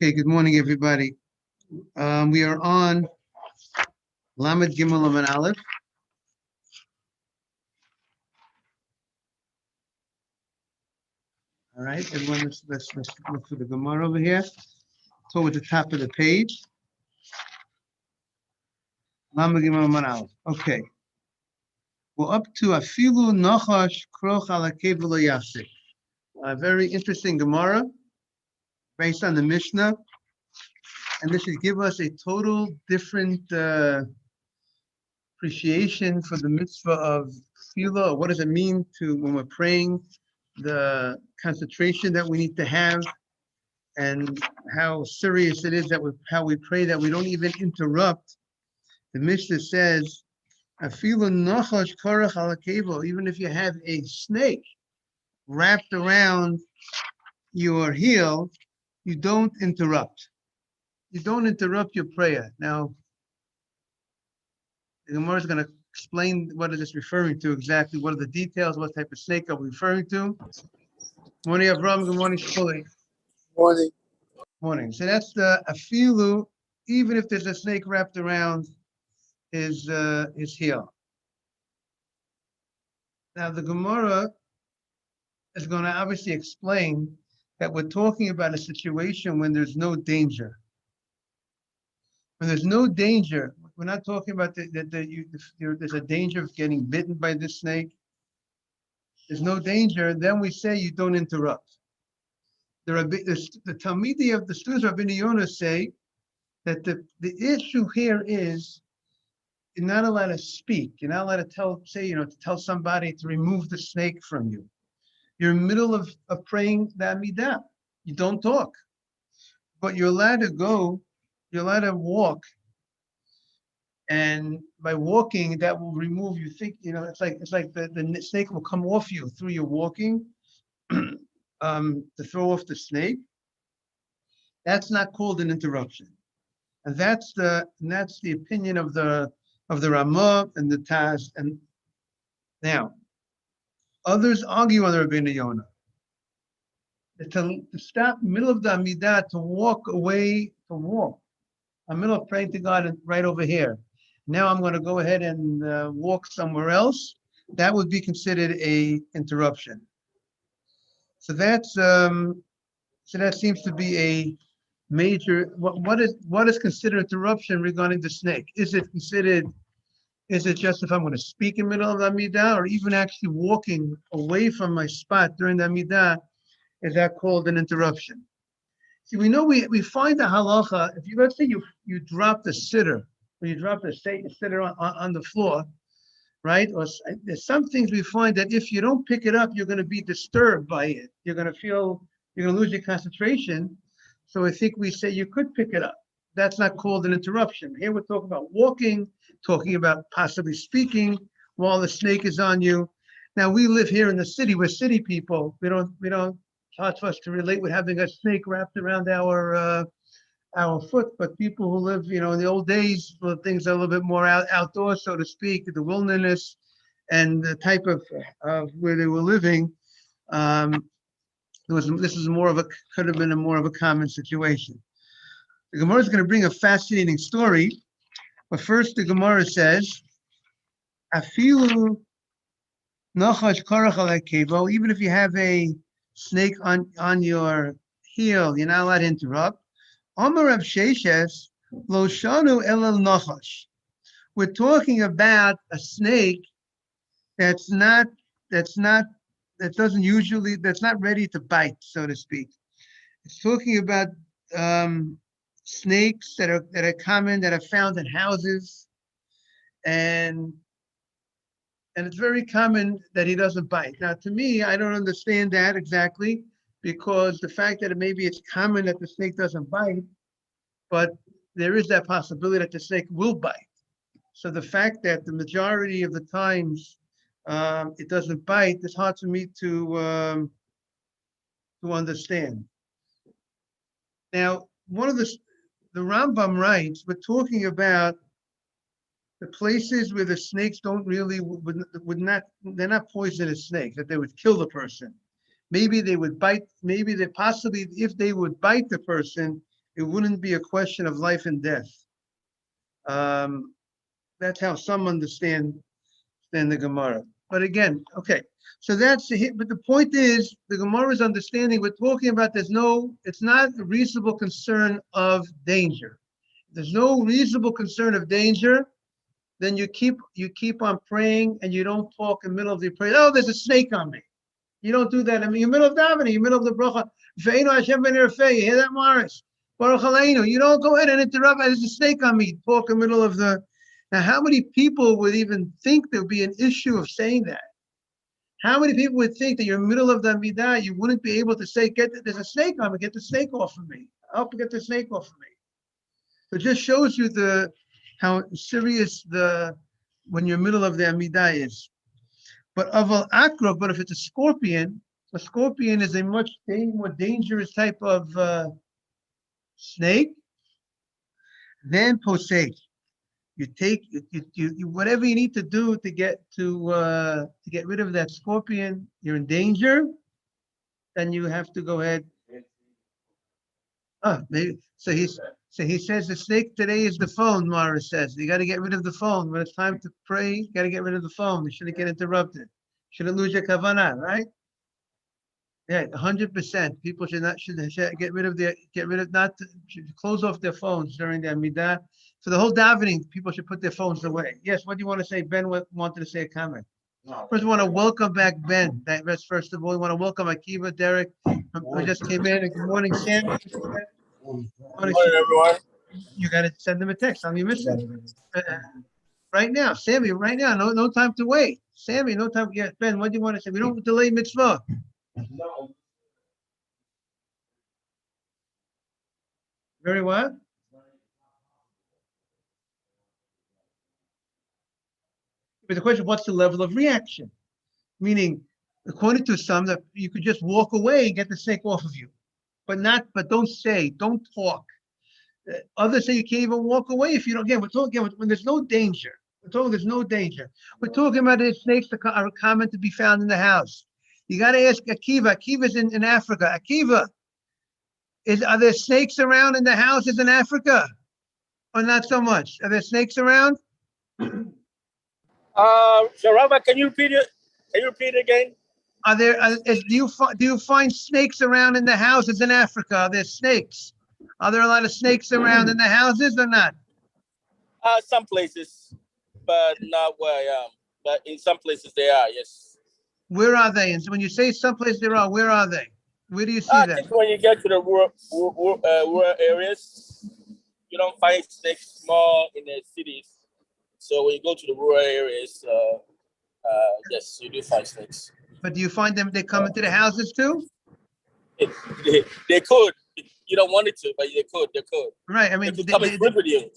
Okay, good morning, everybody. We are on Lamed Gimel Lamed Aleph. All right, everyone, let's look for the Gemara over here. Toward the top of the page. Lamed Gimel Lamed Aleph. Okay. We're up to Afilu Nachash Kroch Ala Kev Lo Yafsik. A very interesting Gemara based on the Mishnah. And this should give us a total different appreciation for the mitzvah of tefillah. What does it mean to when we're praying, the concentration that we need to have, and how serious it is that how we pray that we don't even interrupt. The Mishnah says, "Afilu nachash karach ala kevo." Even if you have a snake wrapped around your heel, you don't interrupt. You don't interrupt your prayer. Now, the Gemara is going to explain what is this referring to exactly. What are the details? What type of snake are we referring to? Morning, Avram. Good morning, Shmuley. Morning. Morning. So that's the afilu, even if there's a snake wrapped around his heel. Now, the Gemara is going to obviously explain that we're talking about a situation when there's no danger. When there's no danger, we're not talking about there's a danger of getting bitten by this snake. There's no danger, then we say you don't interrupt. The Talmidi of the students of Rabbeinu Yonah say that the issue here is you're not allowed to speak. You're not allowed to tell somebody to remove the snake from you. You're in the middle of praying the Amidah. You don't talk. But you're allowed to go. You're allowed to walk, and by walking, that will remove. You think it's like the snake will come off you through your walking, to throw off the snake. That's not called an interruption, and that's the opinion of the Ramah and the Taz. And now, others argue on the Rabbeinu Yonah to stop middle of the Amidah, to walk away, to walk. I'm in the middle of praying to God right over here. Now I'm going to go ahead and walk somewhere else. That would be considered a interruption. So that seems to be a major. What is considered interruption regarding the snake? Is it just if I'm going to speak in the middle of the Amidah, or even actually walking away from my spot during the Amidah? Is that called an interruption? See, we know we find the halacha. If let's say you drop the sitter, or you drop the sitter on the floor, right? Or there's some things we find that if you don't pick it up, you're going to be disturbed by it. You're going to lose your concentration. So I think we say you could pick it up. That's not called an interruption. Here we're talking about walking, talking about possibly speaking while the snake is on you. Now we live here in the city. We're city people. We don't. Hard for us to relate with having a snake wrapped around our foot, but people who live, in the old days, things are a little bit more outdoors, so to speak, the wilderness and the type of where they were living. This is could have been more of a common situation. The Gemara is going to bring a fascinating story, but first the Gemara says, "Afilu nachash karach alei kevo." Even if you have a snake on your heel, you're not allowed to interrupt. Amar Rav Sheshes lo shanu elel nachash. We're talking about a snake that's not ready to bite, so to speak. It's talking about snakes that are common, that are found in houses, and it's very common that he doesn't bite. Now, to me, I don't understand that exactly, because the fact that maybe it's common that the snake doesn't bite, but there is that possibility that the snake will bite. So the fact that the majority of the times it doesn't bite, it's hard for me to understand. Now, the Rambam writes, we're talking about the places where the snakes they're not poisonous snakes, that they would kill the person. Maybe they would bite, if they would bite the person, it wouldn't be a question of life and death. That's how some understand the Gemara. But again, okay. So that's the, but the point is, the Gemara's understanding, we're talking about it's not a reasonable concern of danger. There's no reasonable concern of danger, then you keep on praying and you don't talk in the middle of the prayer. Oh, there's a snake on me. You don't do that. I mean, in the middle of davening, in the middle of the bracha. You hear that, Morris? Baruch Aleinu. You don't go ahead and interrupt. There's a snake on me. Talk in the middle of the. Now, how many people would even think there would be an issue of saying that? How many people would think that you're in the middle of the Amidah, you wouldn't be able to say, there's a snake on me, get the snake off of me. Help get the snake off of me. So it just shows you how serious when you're in the middle of the Amidah is. But aval akra, but if it's a scorpion is a much more dangerous type of snake than posek. You take you whatever you need to do to get rid of that scorpion. You're in danger, then you have to go ahead. Maybe so he says the snake today is the phone. Mara says you got to get rid of the phone when it's time to pray. You got to get rid of the phone. You shouldn't get interrupted. Shouldn't lose your kavanah, right? Yeah, 100%. People should close off their phones during the Amidah. For the whole davening, people should put their phones away. Yes, what do you want to say? Ben wanted to say a comment. First, we want to welcome back Ben. That's first of all. We want to welcome Akiva, Derek, who just came in. Good morning, Sam. Good morning, everyone. You got to send them a text. I'm missing. Right now, Sammy, right now. No time to wait. Sammy, no time to get Ben. What do you want to say? We don't delay mitzvah. No. Very what? But the question, what's the level of reaction? Meaning, according to some, that you could just walk away and get the snake off of you, but don't talk. Others say you can't even walk away if you don't. Again, we're talking when there's no danger. We're talking there's no danger. We're talking about the snakes that are common to be found in the house. You got to ask Akiva. Akiva's in Africa. Akiva, are there snakes around in the houses in Africa, or not so much? Are there snakes around? So Rabbi, can you repeat it? Can you repeat it again? Do you find snakes around in the houses in Africa? Are there snakes? Are there a lot of snakes around in the houses or not? Some places, but not where I am. But in some places they are, yes. Where are they? And so when you say someplace there are, where are they? Where do you see I them? think when you get to the rural areas, you don't find snakes more in the cities. So when you go to the rural areas, yes, you do find snakes. But do you find them? They come into the houses too? They could. You don't want it to, but they could. They could. Right. I mean, they come and live with you.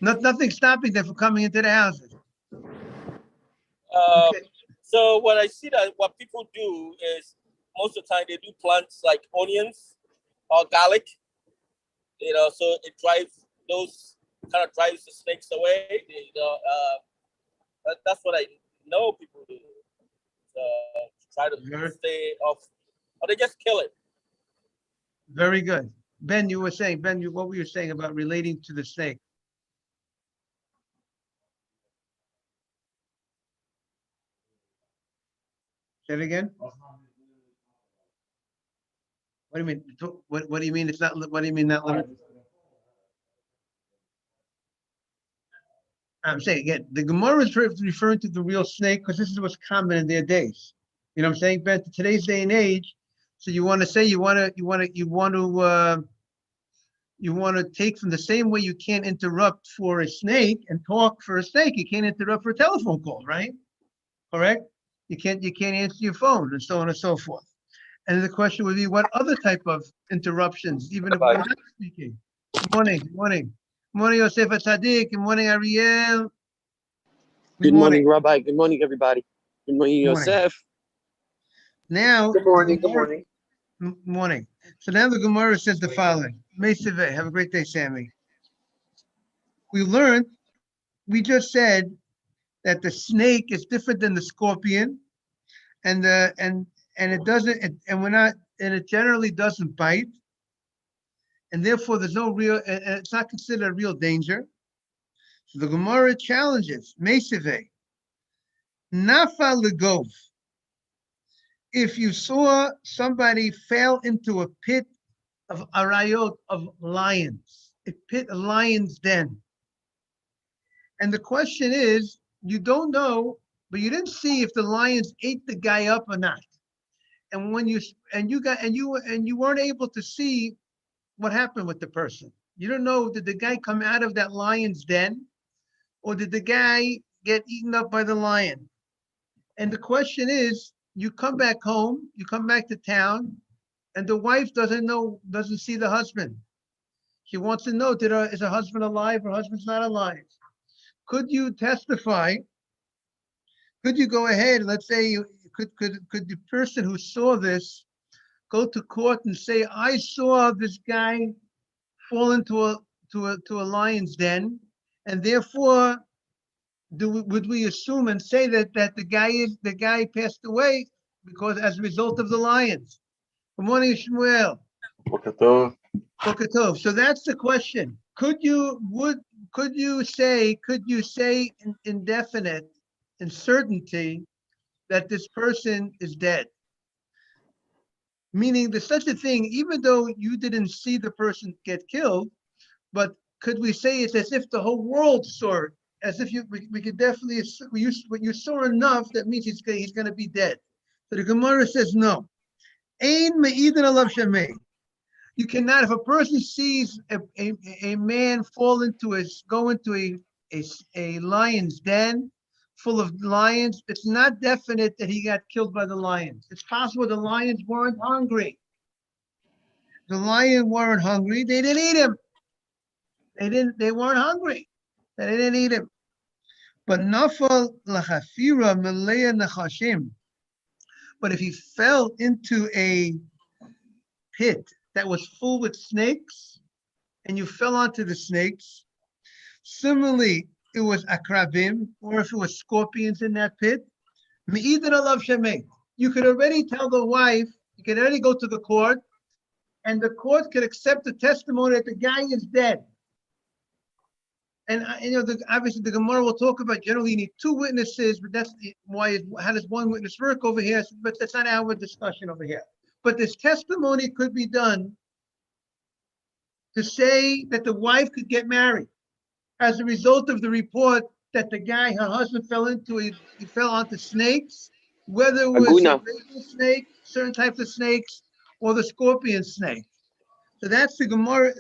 Nothing stopping them from coming into the houses. Okay. So what I see that what people do is most of the time they do plants like onions or garlic. So it drives the snakes away. That's what I know people do. Try to stay off, or they just kill it. Very good. Ben, what were you saying about relating to the snake? Say it again. What do you mean? What do you mean it's not? What do you mean not limited? I'm saying again, the Gemara is referring to the real snake because this is what's common in their days. You know what I'm saying, Ben? To today's day and age, so you want to say you want to take from the same way you can't interrupt for a snake and talk for a snake. You can't interrupt for a telephone call, right? Correct? You can't answer your phone and so on and so forth. And the question would be, what other type of interruptions, even if we're not speaking? Good morning, Yosef Tzadik. Good morning, Ariel. Good morning, Rabbi. Good morning, everybody. Good morning, Yosef. Now, good morning. Morning. So now the Gemara says the following. Meiseveh, have a great day, Sammy. We just said that the snake is different than the scorpion, and it generally doesn't bite, and therefore there's no real, and it's not considered a real danger. So the Gemara challenges, Meseve, Nafa Legov. If you saw somebody fell into a pit of arayot, of lions, a lion's den. And the question is, you don't know, but you didn't see if the lions ate the guy up or not. And when you weren't able to see what happened with the person. You don't know, did the guy come out of that lion's den, or did the guy get eaten up by the lion? And the question is, you come back home, you come back to town, and the wife doesn't see the husband. She wants to know, is her husband alive? Her husband's not alive. Could you testify? Could you go ahead? Let's say could the person who saw this go to court and say, I saw this guy fall into a lion's den, and therefore would we assume and say that the guy passed away because as a result of the lions? Good morning, Shmuel. Boker Tov. Boker Tov. So that's the question. Could you say in definite, in certainty, that this person is dead? Meaning there's such a thing, even though you didn't see the person get killed, but could we say it's as if the whole world saw it? As if we could definitely, you saw enough, that means he's going to be dead. So the Gemara says no. Ein me'idin alav shemei. You cannot, if a person sees a man go into a lion's den full of lions, it's not definite that he got killed by the lions. It's possible the lions weren't hungry. The lions weren't hungry, they didn't eat him. They weren't hungry. They didn't eat him. But nafal lachafira melea nachashim. But if he fell into a pit that was full with snakes, and you fell onto the snakes, similarly, it was akrabim, or if it was scorpions in that pit, me'idin alav shemei. You could already tell the wife, you could already go to the court, and the court could accept the testimony that the guy is dead. And obviously the Gemara will talk about generally you need two witnesses, but that's why how does one witness work over here? But that's not our discussion over here. But this testimony could be done to say that the wife could get married as a result of the report that the guy, her husband, he fell onto snakes, whether it was a regular snake, certain types of snakes, or the scorpion snake. So that's the Gemara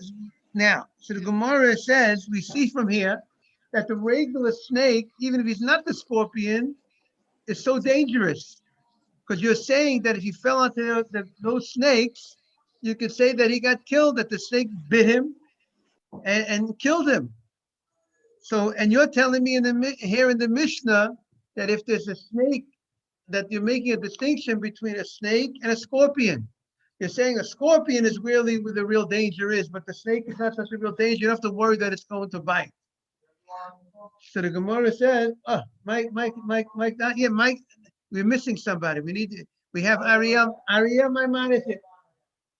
now. So the Gemara says, we see from here that the regular snake, even if he's not the scorpion, is so dangerous. Because you're saying that if he fell onto those snakes, you could say that he got killed, that the snake bit him and killed him. So, and you're telling me here in the Mishnah that if there's a snake, that you're making a distinction between a snake and a scorpion. You're saying a scorpion is really where the real danger is, but the snake is not such a real danger. You don't have to worry that it's going to bite. So the Gemara says, oh, Mike, not here, Mike, we're missing somebody. We have Ariel. Ariel, my man is it.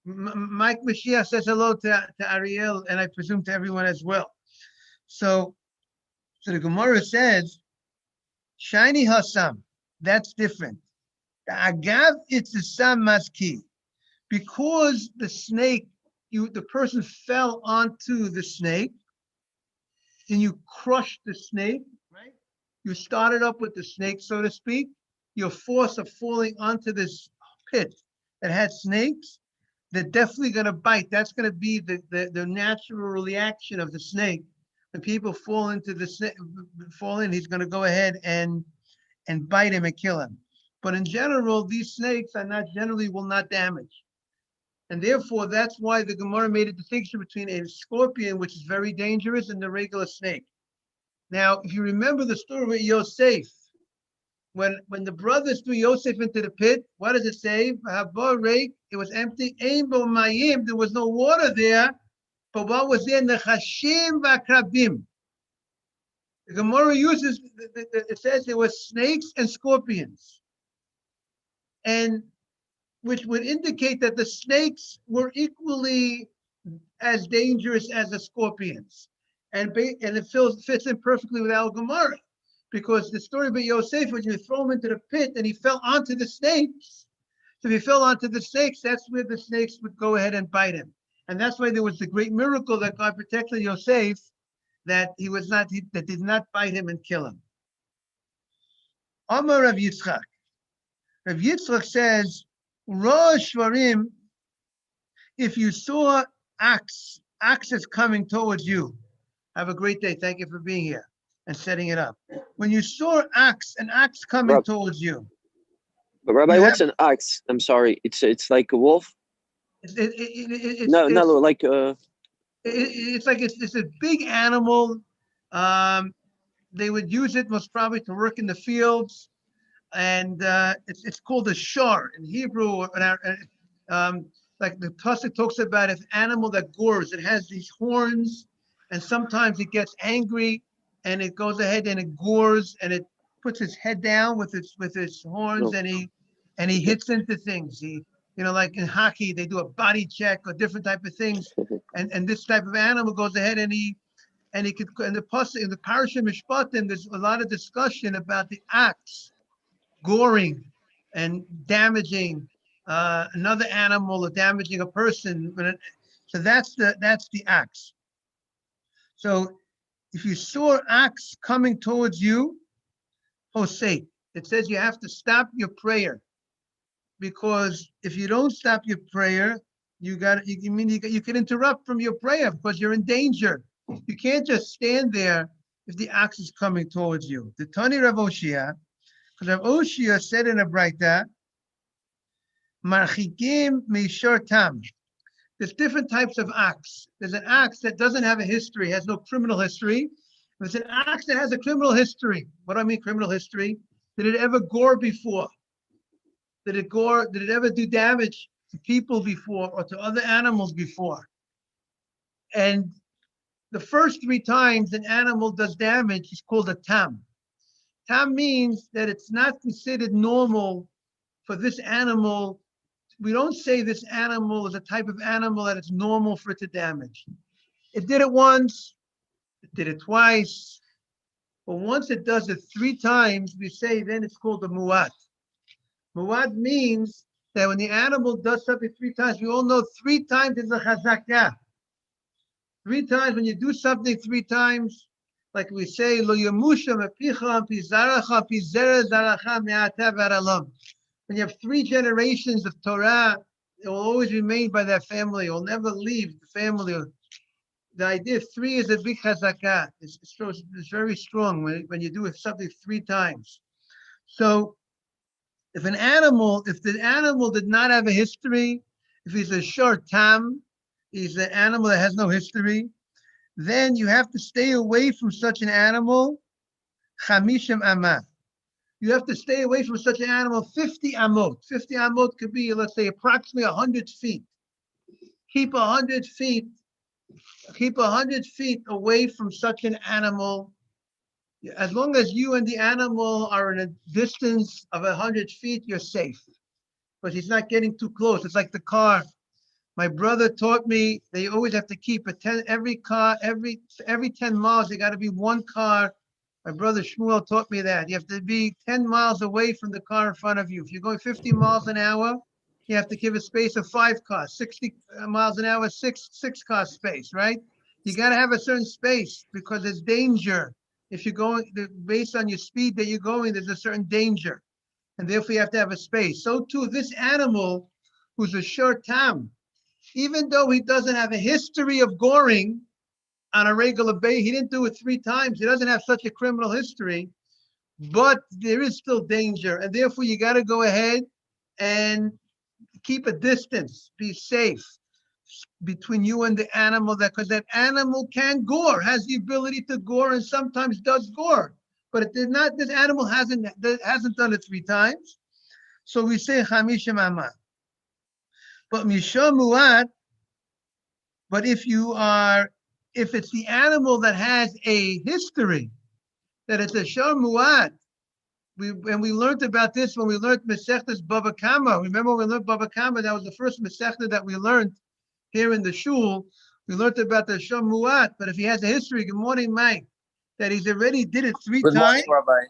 Mike Mashiach says hello to Ariel, and I presume to everyone as well. So the Gemara says, shiny hasam, that's different. The agav, it's the sam maski. Because the snake, the person fell onto the snake, and you crushed the snake, right? You started up with the snake, so to speak. Your force of falling onto this pit that had snakes, they're definitely going to bite. That's going to be the natural reaction of the snake. When people fall into the snake, he's going to go ahead and bite him and kill him. But in general, these snakes will not damage. And therefore, that's why the Gemara made a distinction between a scorpion, which is very dangerous, and the regular snake. Now, if you remember the story with Yosef, when the brothers threw Yosef into the pit, what does it say? It was empty. There was no water there, but what was there? Nechashim v'akrabim. The Gemara uses, it says there were snakes and scorpions, and which would indicate that the snakes were equally as dangerous as the scorpions. And it fits in perfectly with our Gemara, because the story about Yosef, when you throw him into the pit and he fell onto the snakes, so if he fell onto the snakes, that's where the snakes would go ahead and bite him. And that's why there was the great miracle that God protected Yosef, that that did not bite him and kill him. Amar Rav Yitzchak. Rav Yitzchak says, Rosh Shvarim, if you saw axes coming towards you, have a great day. Thank you for being here and setting it up. When you saw an axe coming towards you. But Rabbi, what's an ox? I'm sorry. It's like a wolf? It's a big animal. They would use it most probably to work in the fields, and it's called a shar in Hebrew. Like the pasuk talks about, an animal that gores. It has these horns, and sometimes it gets angry, and it goes ahead and it gores, and it puts its head down with its horns, and he hits into things. Like in hockey, they do a body check or different type of things, and this type of animal goes ahead and the pasuk in the Parashat Mishpatim, there's a lot of discussion about the axe goring and damaging another animal or damaging a person. So that's the axe. So if you saw an axe coming towards you, Hosei, it says you have to stop your prayer, because if you don't stop your prayer, you can interrupt from your prayer because you're in danger. You can't just stand there if the axe is coming towards you. The Tani Rav Oshia, because Rav Oshia said in a Braita, Marchikim Meishar Tam. There's different types of axe. There's an axe that doesn't have a history, has no criminal history. There's an axe that has a criminal history. What do I mean criminal history? Did it ever gore before? Did it ever do damage to people before or to other animals before? And the first 3 times an animal does damage is called a tam. Tam means that it's not considered normal for this animal. We don't say this animal is a type of animal that it's normal for it to damage. It did it once, it did it twice, but once it does it 3 times, we say then it's called a mu'at. Mu'at means that when the animal does something 3 times, we all know 3 times is a chazakah. 3 times, when you do something 3 times, like we say, Lo yamusha mepicha pizaracha pizera zaracha me'ata v'aralam. When you have 3 generations of Torah, it will always remain by that family. It will never leave the family. The idea of 3 is a big chazakah. It's very strong when you do something 3 times. So if the animal did not have a history, if he's a short tam, he's an animal that has no history, then you have to stay away from such an animal, chamishim amah. You have to stay away from such an animal 50 amot. 50 amot could be, let's say, approximately 100 feet. Keep 100 feet away from such an animal. As long as you and the animal are in a distance of 100 feet, you're safe. But he's not getting too close. It's like the car. My brother taught me they always have to keep every 10 miles, there got to be 1 car. My brother Shmuel taught me that. You have to be 10 miles away from the car in front of you. If you're going 50 miles an hour, you have to give a space of 5 cars. 60 miles an hour, six car space, right? You got to have a certain space because there's danger. If you're going, based on your speed that you're going, there's a certain danger. And therefore you have to have a space. So too, this animal, who's a short tam, even though he doesn't have a history of goring on a regular basis, he didn't do it 3 times. He doesn't have such a criminal history, but there is still danger. And therefore you got to go ahead and keep a distance, be safe between you and the animal, because that animal can gore, has the ability to gore, and sometimes does gore. But it did not. This animal hasn't done it 3 times, so we say chamishim amah. But mishah mu'at. But if it's the animal that has a history, that it's a shar mu'at. We learned about this when we learned Masechtas Bava Kama. Remember when we learned Bava Kama? That was the first Masechta that we learned here in the shul. We learned about the Shamuat, but if he has a history, good morning, Mike, that he's already did it 3 Good times. morning, Rabbi.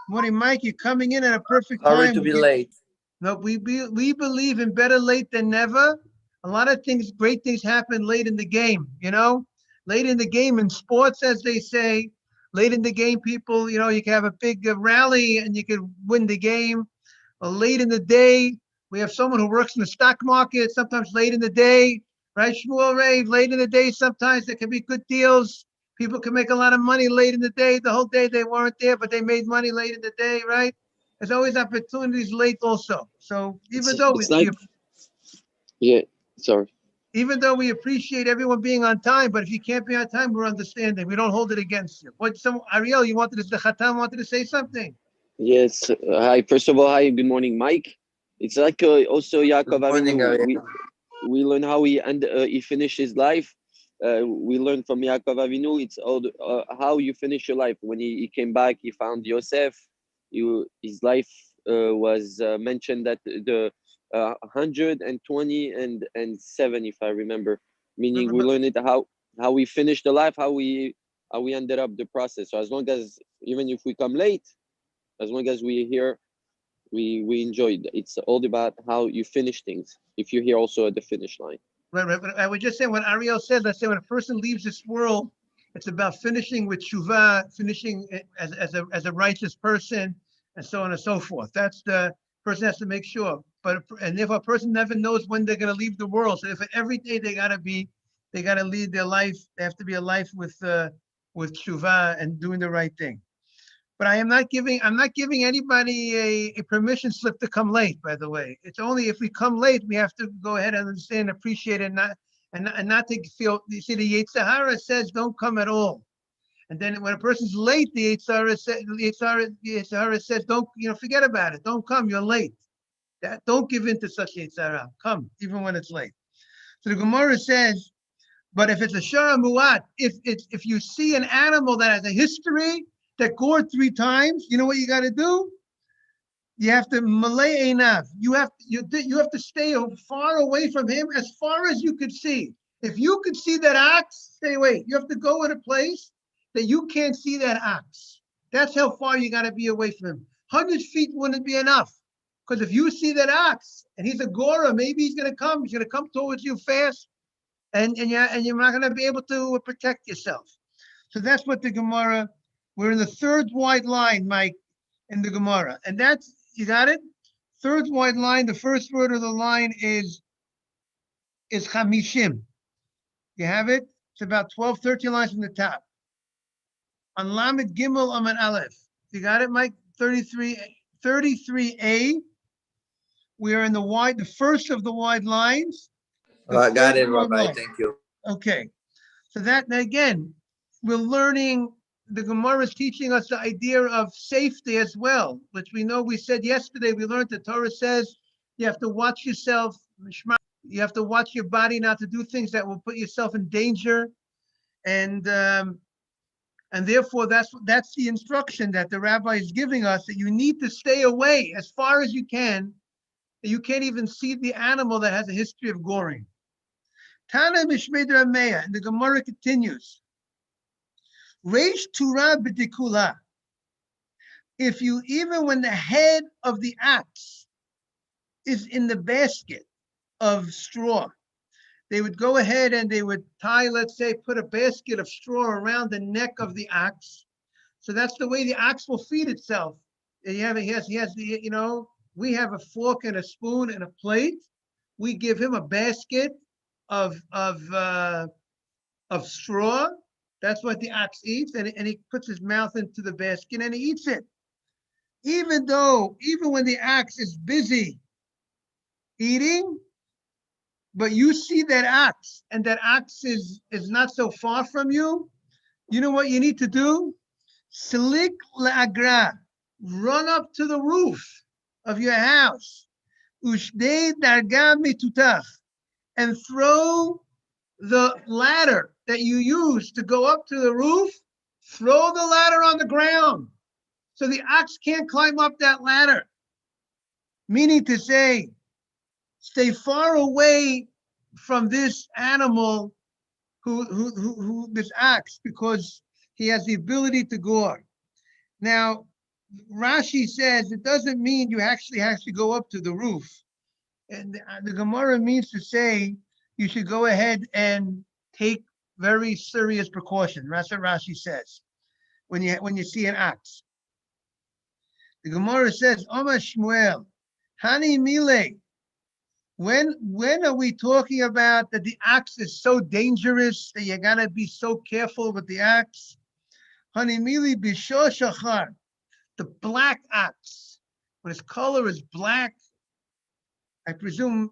Morning, Mike, you're coming in at a perfect Sorry time. to be late. No, we believe in better late than never. A lot of things, great things happen late in the game, late in the game in sports, as they say, late in the game, people, you can have a big rally and you can win the game. Late in the day, we have someone who works in the stock market, sometimes late in the day, right? Shmuel Ray, late in the day, sometimes there can be good deals. People can make a lot of money late in the day. The whole day they weren't there, but they made money late in the day, right? There's always opportunities late also. So even though It's like, yeah, sorry. even though we appreciate everyone being on time, but if you can't be on time, we're understanding. We don't hold it against you. Ariel, you wanted the Khatam wanted to say something? Yes. Hi. First of all, hi. Good morning, Mike. It's like also Yaakov Good morning, Avinu. Ariel. We learn how he finished his life. We learn from Yaakov Avinu. It's all how you finish your life. When he came back, he found Yosef. His life was mentioned that the 120 and 7, if I remember. Meaning we learn it how we finished the life, how we ended up the process. So as long as even if we come late, as long as we're here, we enjoyed. It's all about how you finish things. If you're here also at the finish line. Right. But I would just say what Ariel said, let's say when a person leaves this world, it's about finishing with tshuva, finishing as a righteous person, and so on and so forth. That's the person has to make sure. And if a person never knows when they're going to leave the world, so if every day they got to lead their life, they have to be a life with tshuva and doing the right thing. But I'm not giving anybody a permission slip to come late, by the way. It's only if we come late, we have to go ahead and understand, appreciate it, and not to feel, you see, the Yetzer Hara says don't come at all. And then when a person's late, the Yetzer Hara says, don't, forget about it. Don't come, you're late. Don't give in to such Yetzer Hara. Come, even when it's late. So the Gemara says, but if it's a Shara Mu'at, if you see an animal that has a history, that gored 3 times, you know what you got to do? You have to malay enough. You have to stay far away from him, as far as you could see. If you could see that ox, stay away. You have to go in a place that you can't see that ox. That's how far you got to be away from him. 100 feet wouldn't be enough, because if you see that ox and he's a gora, maybe he's going to come. He's going to come towards you fast, and you're not going to be able to protect yourself. So that's what the Gemara. We're in the 3rd wide line, Mike, in the Gemara. And that's, you got it? 3rd wide line, the first word of the line is Chamishim. You have it? It's about 12, 13 lines from the top. On Lamed Gimel Amud Aleph. You got it, Mike? 33a. We are in the first of the wide lines. I got it, Rabbi. Thank you. Okay. So that, again, we're learning. The Gemara is teaching us the idea of safety as well, which we said yesterday. We learned the Torah says you have to watch yourself. You have to watch your body not to do things that will put yourself in danger, and therefore that's the instruction that the rabbi is giving us, that you need to stay away as far as you can. You can't even see the animal that has a history of goring. Tana Mishmei Rameya, and the Gemara continues. Reish Turah b'dikula. If you, even when the head of the ox is in the basket of straw, they would go ahead and they would tie, let's say, put a basket of straw around the neck of the ox. So that's the way the ox will feed itself. He has the, we have a fork and a spoon and a plate. We give him a basket of straw. That's what the ox eats, and he puts his mouth into the basket and he eats it. Even when the ox is busy eating, but you see that ox, and that ox is not so far from you, you know what you need to do? Slik la'agra, run up to the roof of your house, ushdei darga mitutach, and throw the ladder that you use to go up to the roof, throw the ladder on the ground so the ox can't climb up that ladder. Meaning to say, stay far away from this animal who this ox, because he has the ability to gore. Now, Rashi says it doesn't mean you actually have to go up to the roof. And the Gemara means to say you should go ahead and take very serious precaution. That's what Rashi says when you see an ox. The Gemara says, Omar Shmuel, Hani Mile. When are we talking about that the ox is so dangerous that you gotta be so careful with the ox? Hani Mile Bisho Shachar, the black ox, when its color is black. I presume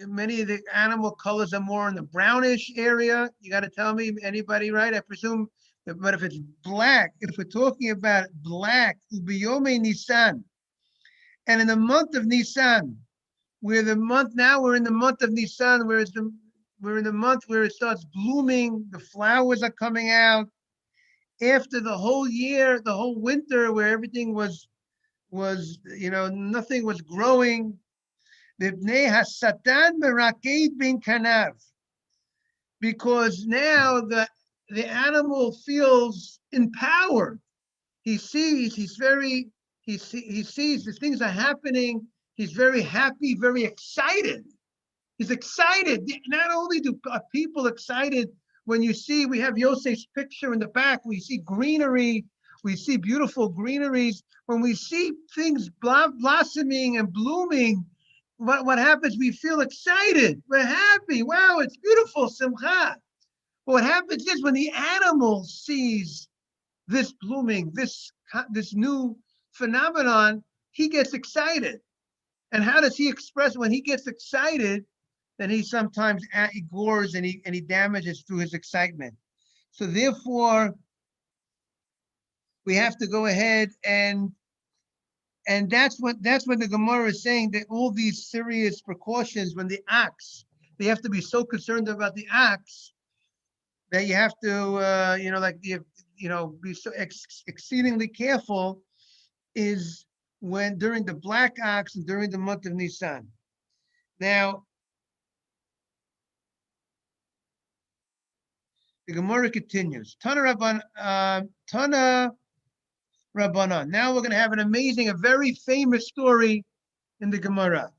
many of the animal colors are more in the brownish area. You got to tell me, anybody, right? I presume, but if it's black, if we're talking about black, ubiyome Nisan, and in the month of Nisan, we're in the month of Nisan, we're in the month where it starts blooming, the flowers are coming out. After the whole year, the whole winter, where everything was nothing was growing. Hasatan meraked bin kanav, because now the animal feels empowered. He sees the things are happening. He's very happy, very excited. He's excited. Not only are people excited when we have Yosef's picture in the back, we see greenery, we see beautiful greeneries. When we see things blossoming and blooming, what happens? We feel excited. We're happy. Wow, it's beautiful, simcha. But what happens is when the animal sees this blooming, this new phenomenon, he gets excited. And how does he express when he gets excited? Then he sometimes gores and he damages through his excitement. So therefore, we have to go ahead and that's what the Gemara is saying, that all these serious precautions when the ox, they have to be so concerned about the ox that you have to, be so exceedingly careful, is when during the black ox and during the month of Nisan. Now, the Gemara continues. Tana Rabbanan. Now we're going to have a very famous story in the Gemara.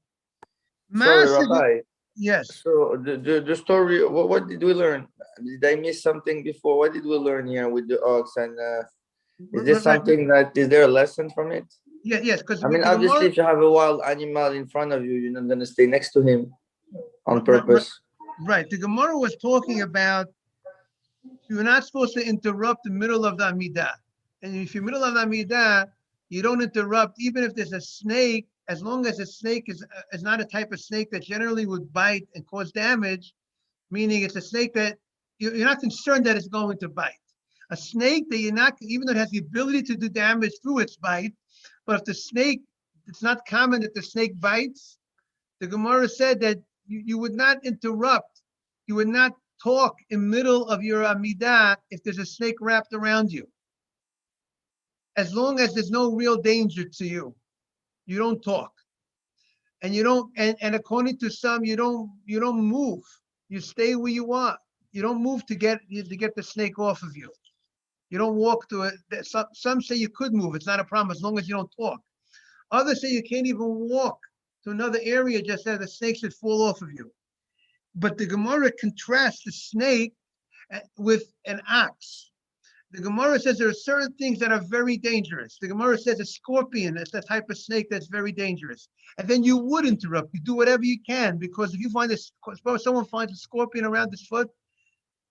Sorry, Rabbi. Yes. So the story, what did we learn? Did I miss something before? What did we learn here with the ox? And is this something is there a lesson from it? Yeah, yes. Because obviously, if you have a wild animal in front of you, you're not going to stay next to him on purpose. Right. The Gemara was talking about you're not supposed to interrupt the middle of the Amidah. And if you're middle of Amidah, you don't interrupt, even if there's a snake, as long as the snake is not a type of snake that generally would bite and cause damage, meaning it's a snake that you're not concerned that it's going to bite. A snake that you're not, even though it has the ability to do damage through its bite, but if the snake, it's not common that the snake bites, the Gemara said that you would not interrupt, you would not talk in middle of your Amidah if there's a snake wrapped around you. As long as there's no real danger to you, you don't talk, and you don't. And according to some, you don't move. You stay where you are. You don't move to get the snake off of you. You don't walk to it. Some say you could move. It's not a problem as long as you don't talk. Others say you can't even walk to another area just as the snake should fall off of you. But the Gemara contrasts the snake with an ox. The Gemara says there are certain things that are very dangerous. The Gemara says a scorpion is the type of snake that's very dangerous. And then you would interrupt. You do whatever you can, because if you suppose someone finds a scorpion around his foot,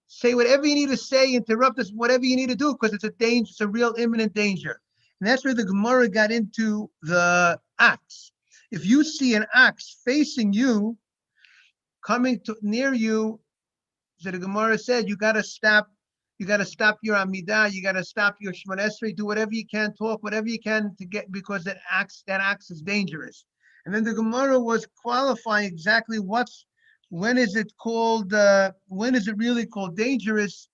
say whatever you need to say, interrupt us, whatever you need to do, because it's a danger, it's a real imminent danger. And that's where the Gemara got into the ox. If you see an ox facing you, coming near you, so the Gemara said you got to stop. You got to stop your Amidah. You got to stop your Shemon Esrei. Do whatever you can, talk whatever you can to get, because that ox is dangerous. And then the Gemara was qualifying exactly when is it really called dangerous?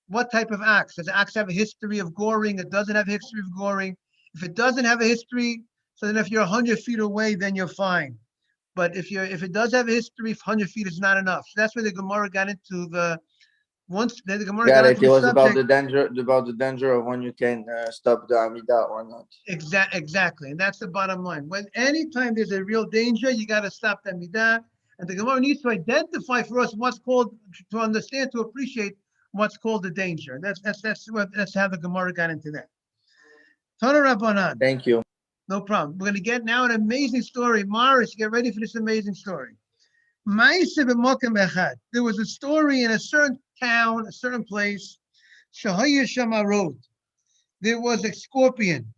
What type of ox? Does the ox have a history of goring? It doesn't have a history of goring. If it doesn't have a history, so then if you're 100 feet away, then you're fine. But if it does have a history, 100 feet is not enough. So that's where the Gemara got into Once the Gemara Got got it. into It the was about subject, the danger of when you can stop the Amida or not. exactly, and that's the bottom line. When anytime there's a real danger, you got to stop the midah, and the Gemara needs to identify for us what's called to understand, to appreciate what's called the danger. That's how the Gemara got into that. Tana Rabbanan. Thank you. No problem. We're going to get now an amazing story. Morris, get ready for this amazing story. There was a story in a certain town, a certain place. Shahaya Shama Road. There was a scorpion.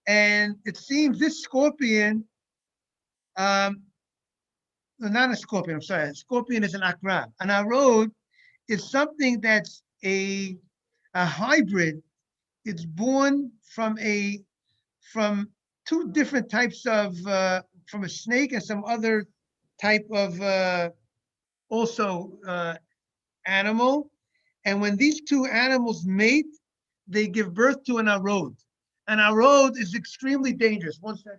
And it seems this scorpion, not a scorpion, I'm sorry. A scorpion is an akrab. An arod is something that's a hybrid. It's born from two different types of, from a snake and some other type of also animal. And when these two animals mate, they give birth to an arod. An arod is extremely dangerous. One second.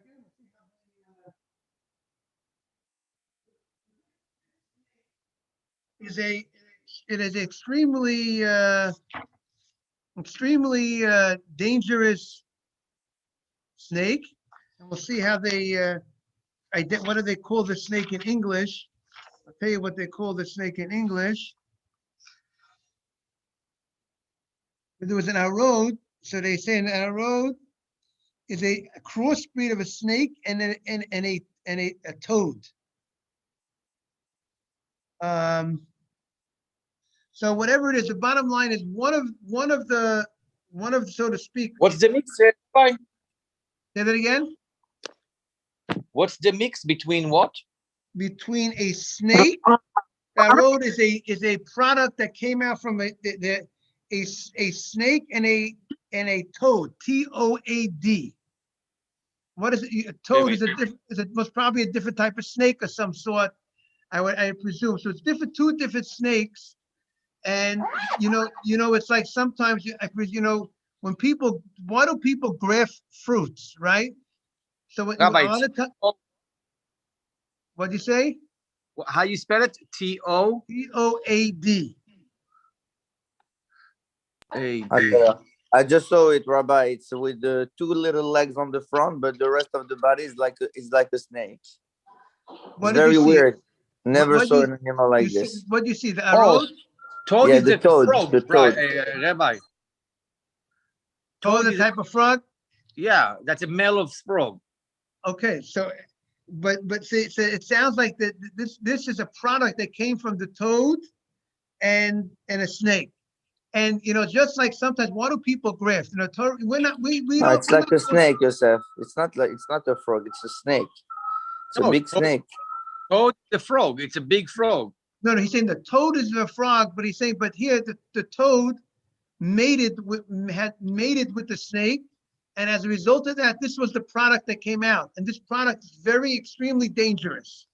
It is extremely dangerous snake. And we'll see how they what do they call the snake in English? I'll tell you what they call the snake in English. There was an arod, so they say an arod is a crossbreed of a snake and a toad. So whatever it is, the bottom line is one of so to speak. What's the mix, Rabbi? Say that again. What's the mix between what? Between a snake, arod is a product that came out from a snake and a toad, Toad. What is it? A toad is most probably a different type of snake of some sort, I presume. So it's two different snakes, and it's like sometimes when people, why do people graft fruits, right? So when, Rabbi, what do you say? how you spell it? T-O? Toad. I just saw it, Rabbi. It's with the two little legs on the front, but the rest of the body is like a snake. It's very weird. Never saw an animal like this. What do you see? The arrow? Toad is the toad, frog, the toad. right, Rabbi. Toad is a type of frog? Yeah, that's a male of frog. Okay, so see, so it sounds like that this is a product that came from the toad and a snake. And just like sometimes, why do people graft? We're not. We No, don't. it's like a snake, Yosef. It's not a frog. It's a snake. It's a big snake. Toad, the frog. It's a big frog. No, he's saying the toad is a frog, but he's saying, but here the toad had mated with the snake, and as a result of that, this was the product that came out, and this product is very extremely dangerous.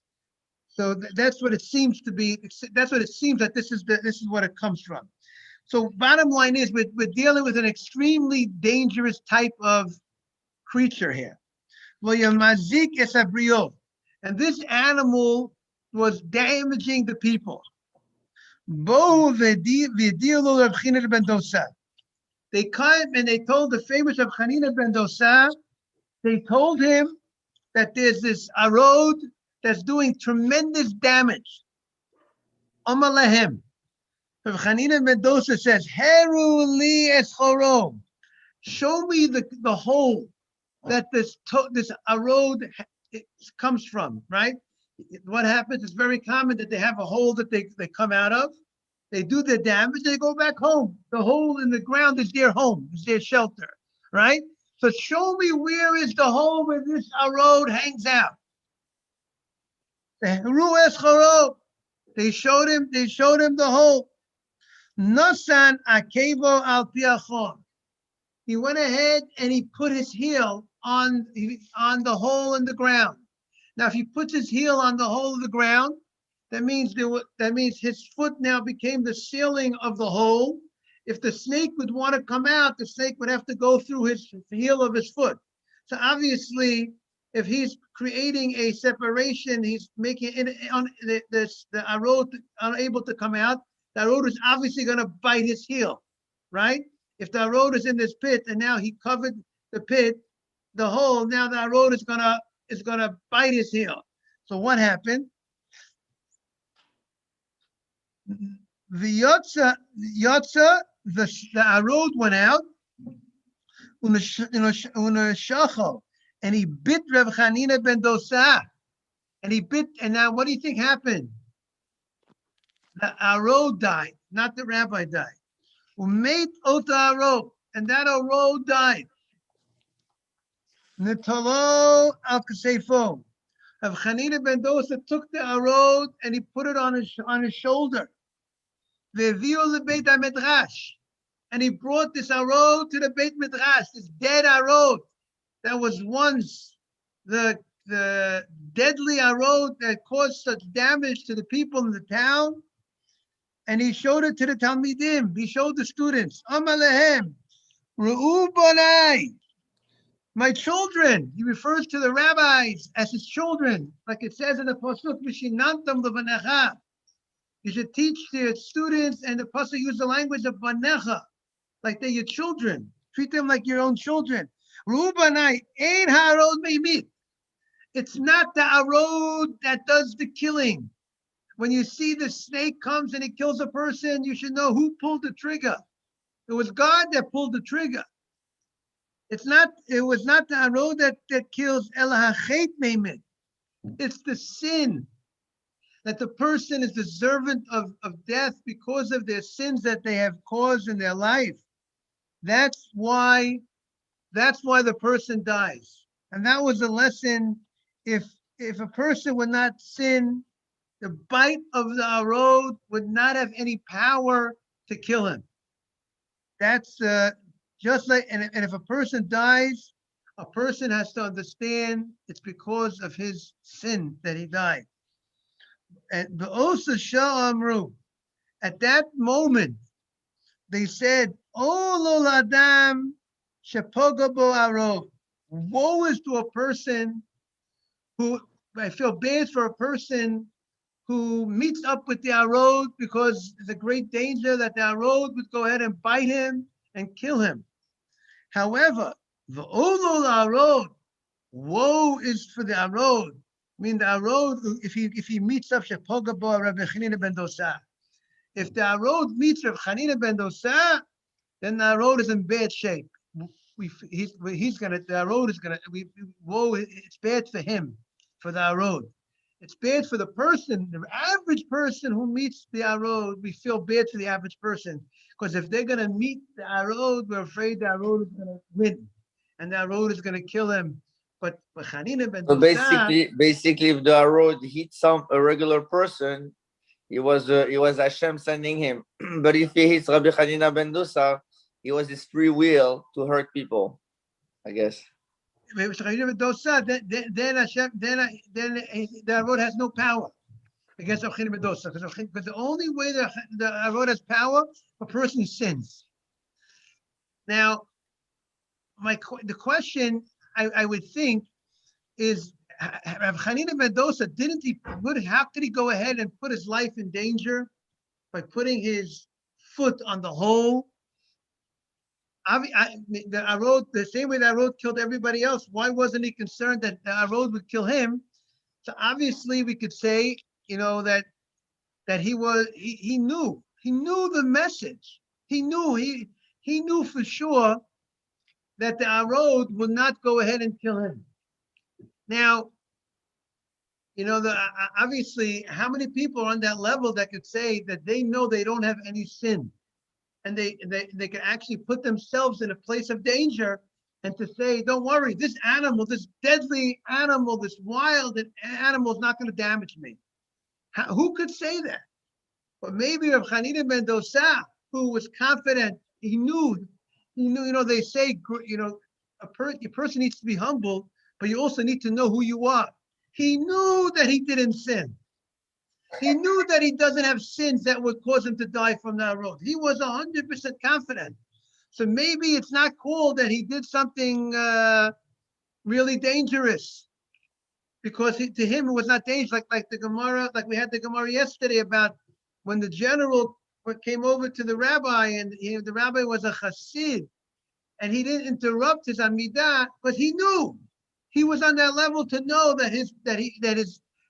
So that's what it seems to be. That's what it seems that this is what it comes from. So bottom line is we're dealing with an extremely dangerous type of creature here. And this animal was damaging the people. They came and they told the famous of Chanina ben Dosa, they told him that there's this arod that's doing tremendous damage. Amalehem. Chanina ben Dosa says, Heru li eschoro. Show me the hole that this arod comes from, right? What happens is very common that they have a hole that they come out of. They do their damage, they go back home. The hole in the ground is their home, is their shelter, right? So show me where is the hole where this arod hangs out. They showed him the hole. Nasan akevo al piachon. He went ahead and he put his heel on the hole in the ground. Now, if he puts his heel on the hole of the ground, that means his foot now became the ceiling of the hole. If the snake would want to come out, the snake would have to go through his heel of his foot. So obviously, if he's creating a separation, he's making the arod unable to come out. the arod is obviously going to bite his heel, right? If the arod is in this pit and now he covered the pit, the hole, now the arod is gonna bite his heel. So what happened? The yotza, the arod went out, and he bit Reb Chanina ben Dosa. And he bit, and now what do you think happened? The arod died, not the rabbi died. Umeit ota arod, and that arod died. Nitalo al kasefo. Reb Chanina ben Dosa took the arod and he put it on his shoulder. Ve'viu lebeit hamedrash, and he brought this arod to the Beit Midrash, this dead arod that was once the deadly arod that caused such damage to the people in the town. And he showed it to the Talmidim. He showed the students. Amar lehem, Ru'u bonai, my children. He refers to the rabbis as his children, like it says in the Pasuk, Mishinantam levanecha. You should teach their students, and the Pasuk use the language of banecha, like they're your children. Treat them like your own children. Ru'u bonai, ein ha'arod meimit. It's not the arod that does the killing. When you see the snake comes and it kills a person, you should know who pulled the trigger. It was God that pulled the trigger. It was not the arod that kills ela hachet meimit. It's the sin that the person is the servant of death because of their sins that they have caused in their life. That's why the person dies. And that was a lesson. If a person would not sin, the bite of the arod would not have any power to kill him. That's just like, and if a person dies, a person has to understand it's because of his sin that he died. And the Osa Shah Amru, at that moment, they said, "Oh lo ladam shepogabo arod." Woe is to a person who, I feel bad for a person who meets up with the arod because there's a great danger that the arod would go ahead and bite him and kill him. However, the olol arod, woe is for the arod. I mean, the arod, if he meets up Shepogabo Rabbi Chanina ben Dosa, if the arod meets Rabbi Chanina ben Dosa, then the arod is in bad shape. The arod is gonna. Woe! It's bad for him, for the arod. It's bad for the person, the average person who meets the arod. We feel bad for the average person because if they're gonna meet the arod, we're afraid the arod is gonna win, and the arod is gonna kill him. But Chanina ben So Dosa, basically, if the arod hits a regular person, it was Hashem sending him. But if he hits Rabbi Chanina ben Dosa, it was his free will to hurt people, I guess. then Hashem, then the arod has no power against Chanina ben Dosa because the only way the arod has power, a person sins. Now, the question I would think is, Rav Chanina ben Dosa, how could he go ahead and put his life in danger by putting his foot on the hole? The arod, the same way the arod killed everybody else, why wasn't he concerned that the arod would kill him? So obviously we could say, that he knew the message. He knew for sure that the arod would not go ahead and kill him. Now, obviously, how many people are on that level that could say that they know they don't have any sin, and they can actually put themselves in a place of danger, and to say, don't worry, this animal, this deadly animal, this wild animal is not going to damage me. Who could say that? But maybe Rav Chanina ben Dosa, who was confident, he knew, they say, a person needs to be humble, but you also need to know who you are. He knew that he didn't sin. He knew that he doesn't have sins that would cause him to die from that road. He was 100% confident. So maybe it's not called that he did something really dangerous, because to him it was not dangerous. Like the Gemara, like we had the Gemara yesterday about when the general came over to the rabbi, and the rabbi was a chassid, and he didn't interrupt his amidah, but he knew he was on that level to know that his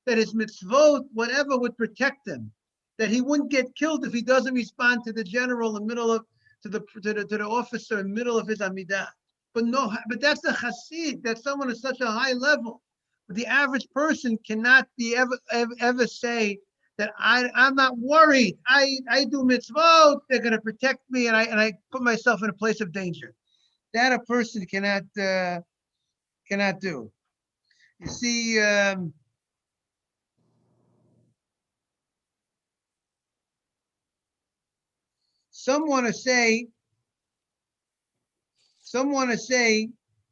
mitzvot, whatever, would protect him, that he wouldn't get killed if he doesn't respond to the general in the middle of to the officer in the middle of his amidah. But no, but that's the chassid. That's someone at such a high level. But the average person cannot be ever say that I'm not worried. I do mitzvot. They're going to protect me, and I put myself in a place of danger. That a person cannot do. You see, some want to say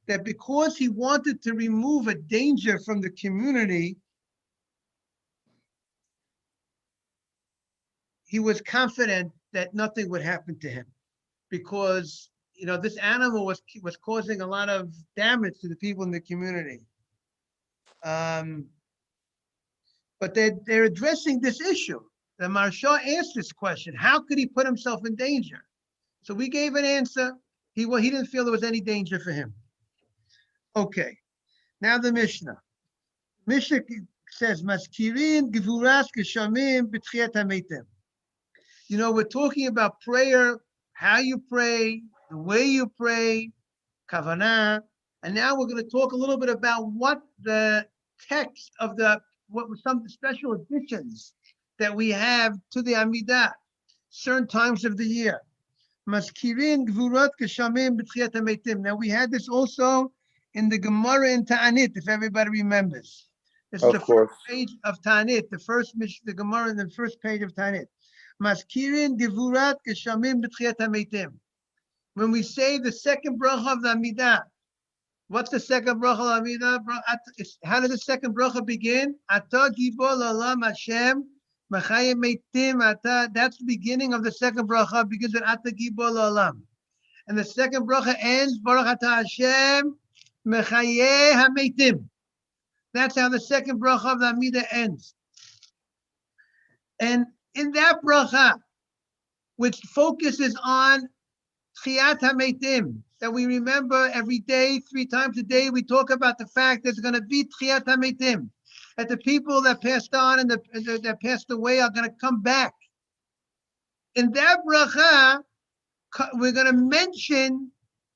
that because he wanted to remove a danger from the community, he was confident that nothing would happen to him, because this animal was causing a lot of damage to the people in the community. But they're addressing this issue. The Maharsha asked this question: how could he put himself in danger? So we gave an answer. He didn't feel there was any danger for him. Okay, now the Mishnah. Mishnah says, Maskirin Givuras Geshamim B'tchiyat HaMeitim. We're talking about prayer, how you pray, the way you pray, kavanah, and now we're going to talk a little bit about what the text of what were some special additions that we have to the Amidah, certain times of the year. Maskirin Gvurot Geshamim B'tchiyat HaMeitim. Now we had this also in the Gemara in Ta'anit, if everybody remembers. This is the first page of Ta'anit, the Gemara in the first page of Ta'anit. Maskirin Gevurat Geshamim B'tchiyat HaMeitim. When we say the second bracha of the Amidah, what's the second bracha of the Amidah? How does the second bracha begin? Ata Gibor L'Olam Hashem Mechayim Meitim Ata. That's the beginning of the second bracha, begins with Ata Gibor L'Olam. And the second bracha ends, Baruch Ata Hashem Mechayeh HaMeitim. That's how the second bracha of the Amidah ends. And in that bracha, which focuses on Tchiyat HaMeitim, that we remember every day, 3 times a day, we talk about the fact there's going to be Tchiyat HaMeitim, that the people that passed on and that passed away are going to come back. In that bracha, we're going to mention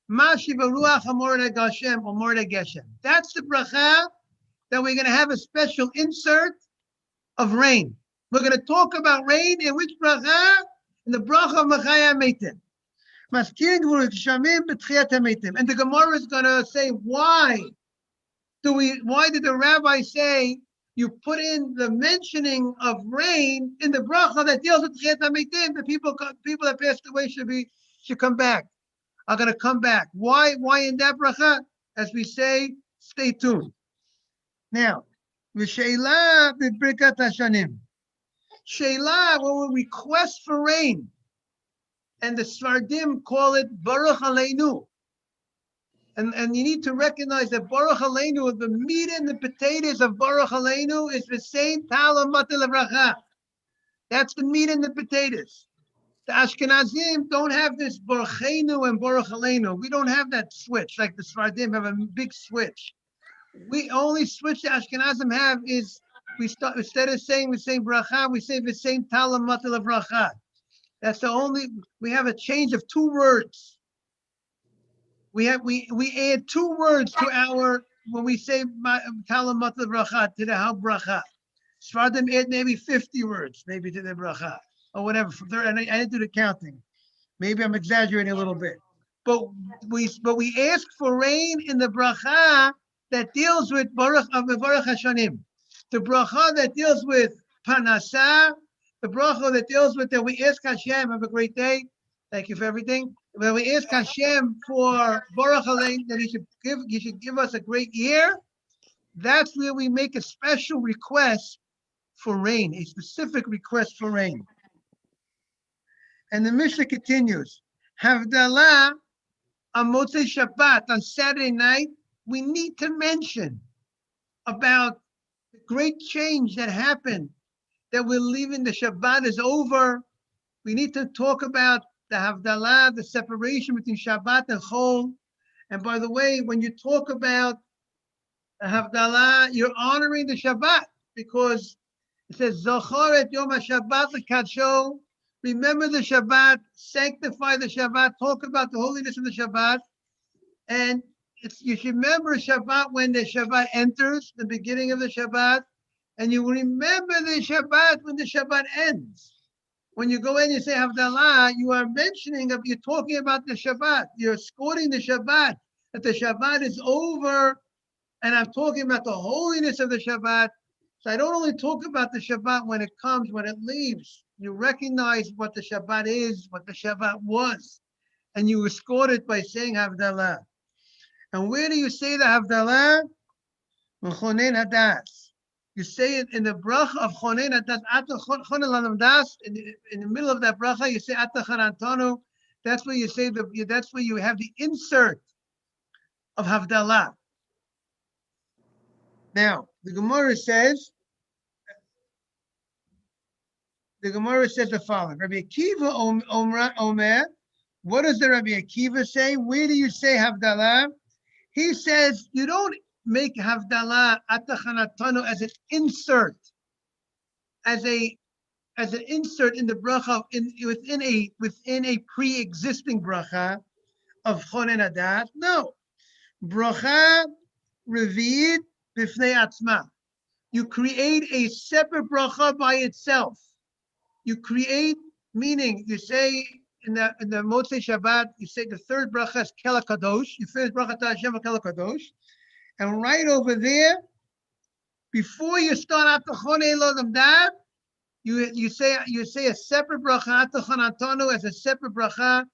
Mashiv Ruach HaMoreh Gashem or Moreh Geshem. That's the bracha that we're going to have a special insert of rain. We're going to talk about rain in which bracha? In the bracha of Mechayeh HaMeitim. Maskirin Gvurot Geshamim B'tchiyat HaMeitim. And the Gemara is going to say, why did the rabbi say you put in the mentioning of rain in the bracha that deals with Tchiyat HaMeitim? The people that passed away should come back, are going to come back. Why in that bracha? As we say, stay tuned. Now, V'sheila B'birkat Hashanim. Sheila, when we request for rain, and the Sfardim call it Baruch Aleinu. And you need to recognize that Baruch Aleinu, the meat and the potatoes of Baruch Aleinu, is the same Talam Matel Avracha. That's the meat and the potatoes. The Ashkenazim don't have this Baruchenu and Baruch Aleinu. We don't have that switch like the Sfardim have a big switch. We only switch the Ashkenazim have is we start, instead of saying the same bracha, we say the same Talam Matel Avracha. That's the only, we have a change of 2 words. We add 2 words to our, when we say Talam Matel Bracha, to the Hal Bracha. Sfardim add maybe 50 words, maybe to the Bracha, or whatever. I didn't do the counting. Maybe I'm exaggerating a little bit. But we ask for rain in the Bracha that deals with Baruch Hashanim. The Bracha that deals with Parnasah, the bracha that deals with that we ask Hashem, have a great day. Thank you for everything. When we ask Hashem for Baruch Alein, that He should give us a great year, that's where we make a special request for rain, a specific request for rain. And the Mishnah continues, Havdalah on Motzei Shabbat, on Saturday night, we need to mention about the great change that happened, that we're leaving, the Shabbat is over, We need to talk about the Havdalah, the separation between Shabbat and Chol. And by the way, when you talk about the Havdalah, you're honoring the Shabbat because it says, Zochor et Yom HaShabbat l'kadsho. Remember the Shabbat, sanctify the Shabbat, talk about the holiness of the Shabbat. And you should remember Shabbat when the Shabbat enters, the beginning of the Shabbat, and you remember the Shabbat when the Shabbat ends. When you go in, you say Havdalah, you are mentioning, you're talking about the Shabbat. You're escorting the Shabbat, that the Shabbat is over, and I'm talking about the holiness of the Shabbat. So I don't only talk about the Shabbat when it comes, when it leaves. You recognize what the Shabbat is, what the Shabbat was, and you escort it by saying Havdalah. And where do you say the Havdalah? Chonen Hadas. You say it in the bracha of Chonen Hadas. Chonen Hadas. In the middle of that bracha, you say Ata Chanantanu. That's where you say that's where you have the insert of Havdalah. Now, the Gemara says the following. Rabbi Akiva Omer. What does the Rabbi Akiva say? Where do you say Havdalah? He says you don't make Havdalah Atachanatanu as an insert, as an insert in the bracha within a pre-existing bracha of Chonen Hadas. No, bracha revi'it b'fnei atzma. You create a separate bracha by itself. You create, meaning you say in the Motzei Shabbat, you say the third bracha is Kel HaKadosh. You finish bracha Hashem Kel HaKadosh. And right over there, before you start out the Chonei Lodam Dab, you say a separate bracha Atachanatanu as a separate bracha,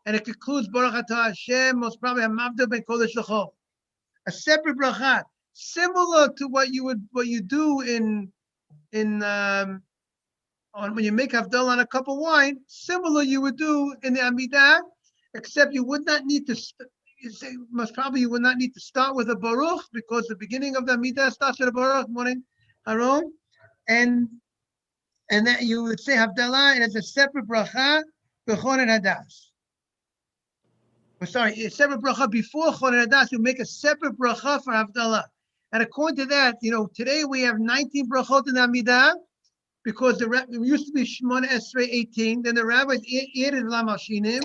and it concludes Baruch Atah Hashem, most probably Hamavda Ben Kodesh L'Chol. A separate bracha, similar to what you do when you make Havdalah on a cup of wine, similar you would do in the Amidah, except you would not need to. You would not need to start with a Baruch because the beginning of the Amidah starts with a Baruch, morning, Haron, and that you would say Havdalah, and it's a separate bracha b'Chonen Hadas. A separate bracha before Chonen Hadas. You make a separate bracha for Havdalah, and according to that, today we have 19 brachot in the Amidah because it used to be Shmona Esrei 18. Then the rabbis added Lam Hashinim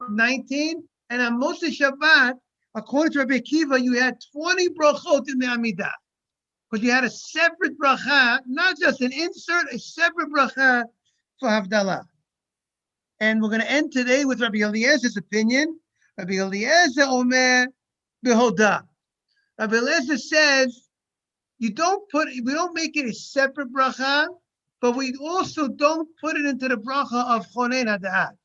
19. And on Motzei Shabbat, according to Rabbi Akiva, you had 20 brachot in the Amidah. Because you had a separate bracha, not just an insert, a separate bracha for Havdalah. And we're going to end today with Rabbi Eliezer's opinion. Rabbi Eliezer Omer Behoda. Rabbi Eliezer says, we don't make it a separate bracha, but we also don't put it into the bracha of Chonen Hadas.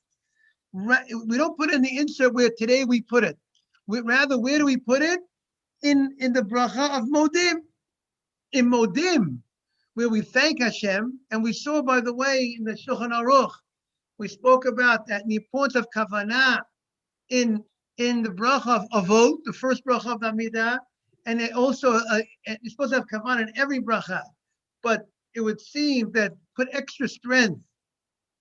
We don't put it in the insert where today we put it. Rather, where do we put it? In the bracha of Modim. In Modim, where we thank Hashem. And we saw, by the way, in the Shulchan Aruch, we spoke about that the importance of kavanah in the bracha of Avot, the first bracha of the Amidah. And it also, you're supposed to have kavanah in every bracha. But it would seem that put extra strength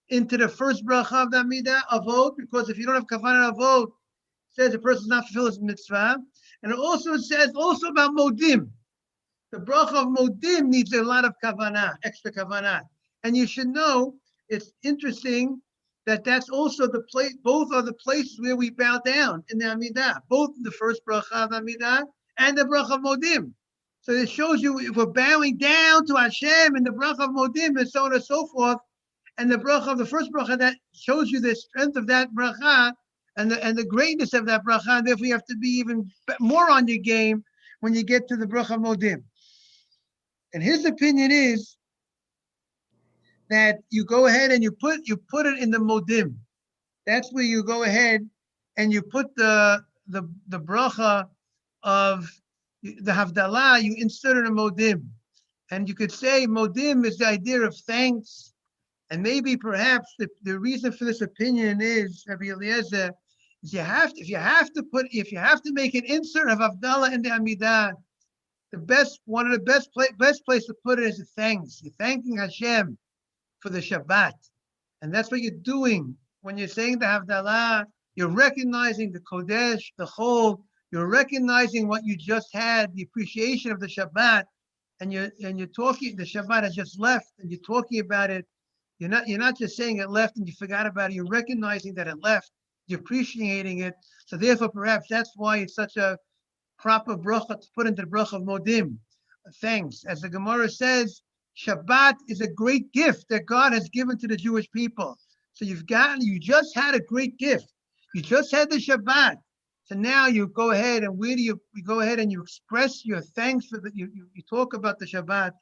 into the first bracha of the Amidah, Avot, because if you don't have kavanah Avot, it says a person is not fulfilled his mitzvah. And it also says about Modim. The bracha of Modim needs a lot of kavanah, extra kavanah. And you should know, it's interesting that that's also the place, both are the places where we bow down in the Amidah, both the first bracha of Amidah and the bracha of Modim. So it shows you if we're bowing down to Hashem in the bracha of Modim and so on and so forth, and the bracha of the first bracha, that shows you the strength of that bracha and the greatness of that bracha, and therefore you have to be even more on your game when you get to the bracha of Modim. And his opinion is that you go ahead and you put it in the Modim. That's where you go ahead and you put the bracha of the Havdalah, you insert it in Modim. And you could say Modim is the idea of thanks. And maybe perhaps the reason for this opinion is, Rabbi Eliezer, is if you have to make an insert of Havdalah in the Amidah, one of the best place to put it is a thanks. You're thanking Hashem for the Shabbat. And that's what you're doing. When you're saying the Havdalah, you're recognizing the Kodesh, the whole, you're recognizing what you just had, the appreciation of the Shabbat, and you're talking, the Shabbat has just left, and you're talking about it. You're not just saying it left and you forgot about it, you're recognizing that it left, you're appreciating it. So therefore, perhaps that's why it's such a proper bracha to put into the bracha of Modim. Thanks. As the Gemara says, Shabbat is a great gift that God has given to the Jewish people. So you just had a great gift. You just had the Shabbat. So now you go ahead and you go ahead and you express your thanks for you talk about the Shabbat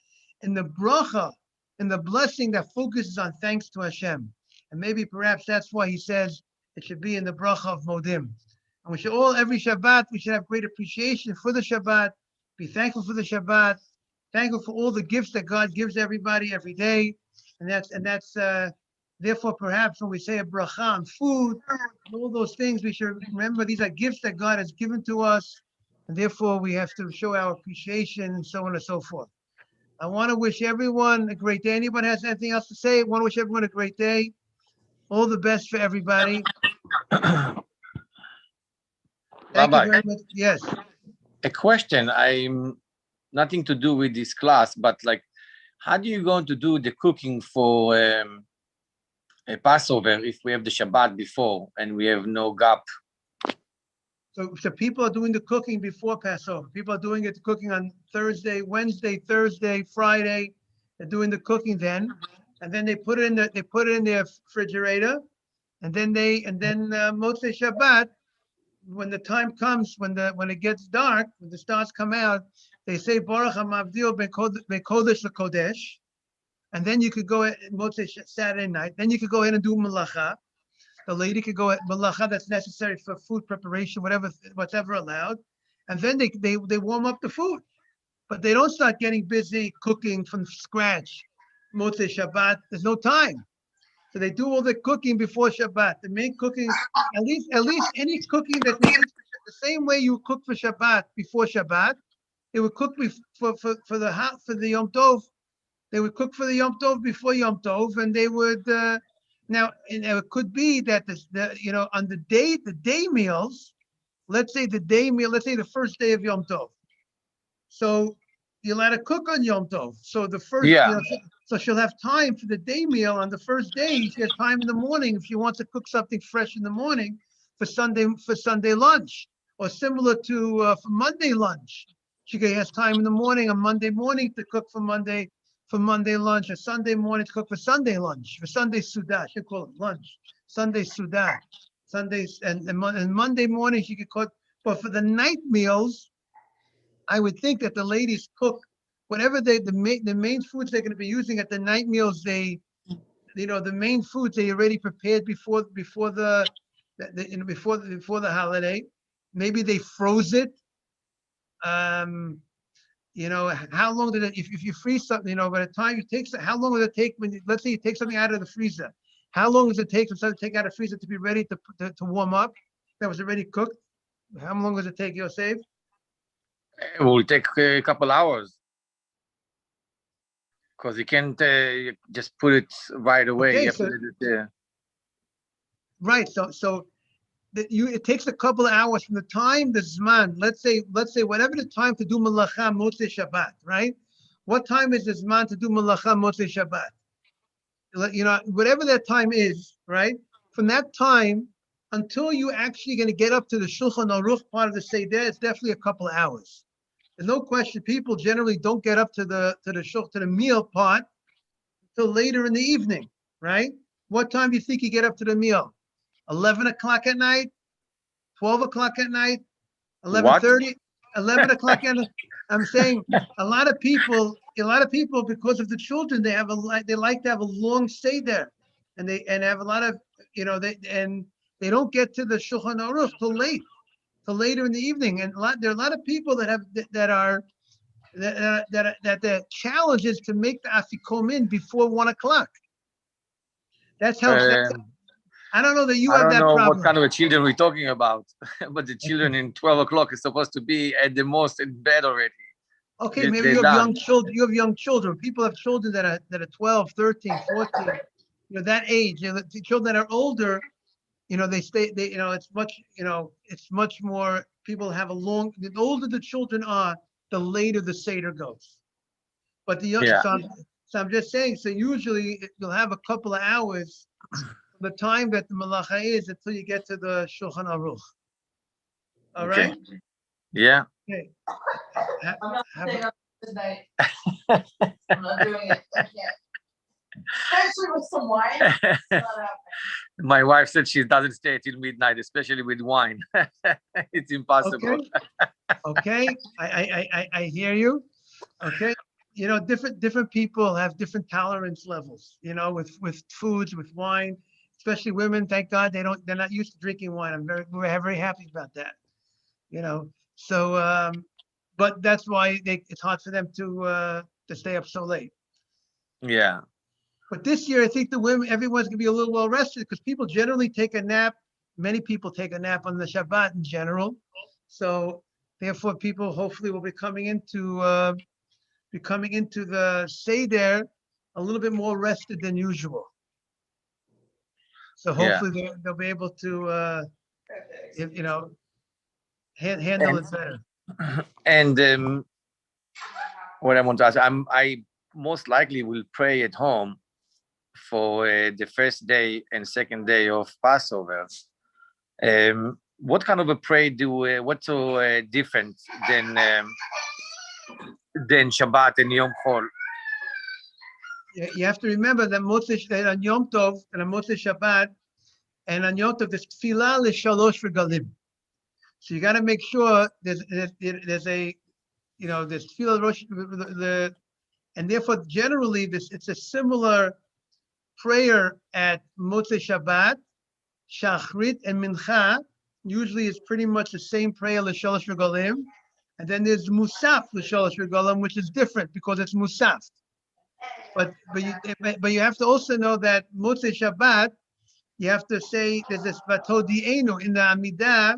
in the bracha, in the blessing that focuses on thanks to Hashem. And maybe perhaps that's why he says it should be in the bracha of Modim. And we should every Shabbat, we should have great appreciation for the Shabbat, be thankful for the Shabbat, thankful for all the gifts that God gives everybody every day. And that's therefore, perhaps when we say a bracha on food, and all those things, we should remember these are gifts that God has given to us. And therefore, we have to show our appreciation and so on and so forth. I want to wish everyone a great day. Anyone has anything else to say? I want to wish everyone a great day. All the best for everybody. Thank you very much. Yes. A question. I'm nothing to do with this class, but like, how do you going to do the cooking for a Passover if we have the Shabbat before and we have no gap? So people are doing the cooking before Passover. People are doing it cooking on Thursday, Wednesday, Thursday, Friday. They're doing the cooking then, and then they put it in their refrigerator, and then Motzei Shabbat, when the time comes, when it gets dark, when the stars come out, they say Baruch HaMavdil ben Kodesh LeKodesh, and then you could go at Motzei Saturday night. Then you could go ahead and do Malacha. The lady could go at Malacha that's necessary for food preparation, whatever allowed, and then they warm up the food, but they don't start getting busy cooking from scratch. Motzei Shabbat, there's no time. So they do all the cooking before Shabbat. The main cooking, at least any cooking that they eat, the same way you cook for Shabbat before Shabbat, they would cook for the Yom Tov. They would cook for the Yom Tov before Yom Tov, and they would now. It could be that on the day meals. Let's say the first day of Yom Tov. So you're allowed to cook on Yom Tov. So the first, so she'll have time for the day meal on the first day. She has time in the morning if she wants to cook something fresh in the morning for Sunday lunch, or similar to for Monday lunch. She has time in the morning on Monday morning to cook for Monday lunch, or Sunday morning to cook for Sunday lunch, for Sunday Sudah. She'll call it lunch. Sunday Sudah. Sundays and Monday morning she could cook. But for the night meals, I would think that the ladies cook whatever the main foods they're going to be using at the night meals. The main foods they already prepared before the holiday. Maybe they froze it. How long did it? If you freeze something, by the time you take, how long does it take let's say you take something out of the freezer? How long does it take for something to take out of the freezer to be ready to warm up? That was already cooked. How long does it take, Yosef? It will take a couple hours because you can't just put it right away. Okay, right. So it takes a couple of hours from the time the Zman. Let's say whatever the time to do Malacha Motzei Shabbat, right? What time is the Zman to do Malacha Motzei Shabbat? Whatever that time is, right? From that time until you actually going to get up to the Shulchan Aruch part of the Seder, it's definitely a couple of hours. There's no question. People generally don't get up to the meal part until later in the evening, right? What time do you think you get up to the meal? 11 o'clock at night, 12 o'clock at night, 11:30, 11 o'clock at night. I'm saying a lot of people, because of the children, they like to have a long seder, and they have a lot of, they don't get to the Shulchan Aruch till later in the evening. And there are a lot of people that the challenge is to make the afikomen before 1 o'clock. That's how. I don't know that you have that problem. I don't know what kind of children we're talking about, but the children in 12 o'clock is supposed to be at the most in bed already. Okay, maybe you have young children. You have young children. People have children that are 12, 13, 14. that age. The children that are older, they stay. It's much more. People have a long. The older the children are, the later the seder goes. But the young, Yeah. so I'm just saying. So usually you'll have a couple of hours from the time that the malacha is until you get to the Shulchan Aruch. All Okay. right. Yeah. Okay. I'm not staying up this night. I'm not doing it. I can't. Especially with some wine. It's not happening. My wife said she doesn't stay till midnight, especially with wine. It's impossible. Okay. I hear you. Okay. Different people have different tolerance levels, with foods, with wine, especially women. Thank God they're not used to drinking wine. We're very happy about that, So, but that's why it's hard for them to stay up so late. Yeah. But this year, I think everyone's gonna be a little well rested because people generally take a nap. Many people take a nap on the Shabbat in general. So therefore, people hopefully will be coming into the Seder a little bit more rested than usual. So hopefully they'll be able to, handle it better. And what I want to ask, I most likely will pray at home for the first day and second day of Passover. What kind of a prayer what's so different than Shabbat and Yom Chol? You have to remember that on Yom Tov and on Motzei Shabbat and on Yom Tov there's tefillah l'shalosh regalim. So you got to make sure there's a there's tefillah rosh and therefore generally it's a similar prayer at Motzei Shabbat, Shachrit and Mincha. Usually it's pretty much the same prayer l'shalosh regalim, and then there's Musaf l'shalosh regalim, which is different because it's Musaf. But you have to also know that Motzei Shabbat, you have to say there's this Vatodi'enu in the Amidah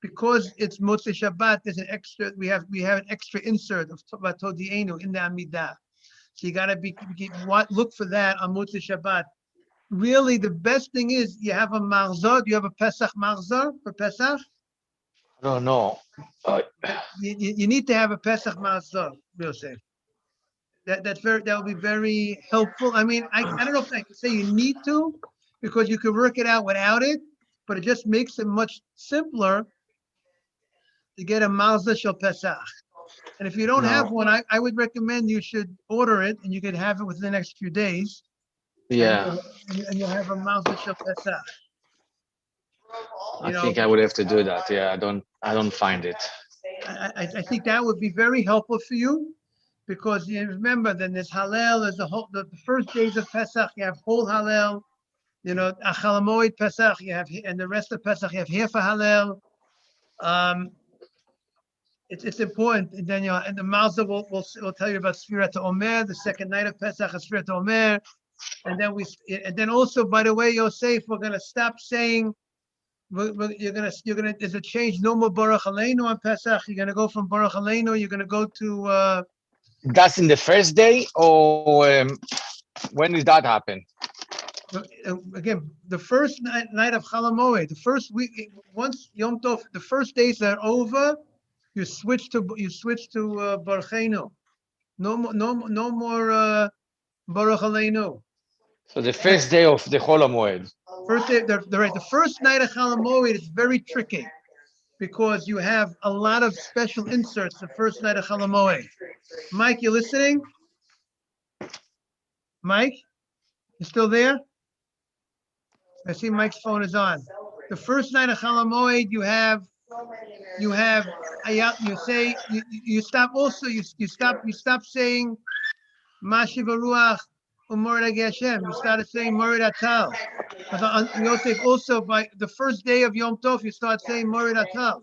because it's Motzei Shabbat. There's an extra. We have an extra insert of Vatodi'enu in the Amidah. So you got to look for that on Motzei Shabbat. Really, the best thing is you have a marzor. Do you have a Pesach marzor for Pesach? I don't know. You need to have a Pesach marzor, Yosef. That will be very helpful. I mean, I don't know if I can say you need to, because you can work it out without it, but it just makes it much simpler to get a Malza Shel Pesach. And if you don't have one, I would recommend you should order it, and you can have it within the next few days. Yeah. And you'll have a Malza Shel Pesach. I think I would have to do that. Yeah, I don't find it. I think that would be very helpful for you. Because you remember, then there's Hallel, there's the first days of Pesach, you have whole Hallel, Achal Moed Pesach, and the rest of Pesach, you have here for Hallel. It's important. And then, and the Malza will tell you about Sfirat Omer, the second night of Pesach is Sfirat Omer. And then also, by the way, Yosef, we're going to stop saying, there's a change, no more Baruch Aleinu on Pesach. You're going to go from Baruch Aleinu, you're going to go to, that's in the first day, or when does that happen? Again, the first night of Chol Hamoed, the first week, once Yom Tov, the first days are over, you switch to Baruch Aleinu. No more Baruch Aleinu. So the first day of the Chol Hamoed. First day, the first night of Chol Hamoed is very tricky because you have a lot of special inserts the first night of Chol Hamoed. Mike, you listening? Mike, you still there? I see Mike's phone is on. The first night of Chol Hamoed, you stop saying Mashiv Ruach Umorid Hashem. You started saying Morid Atal. Yosef, also by the first day of Yom Tov, you start saying Morid Atal.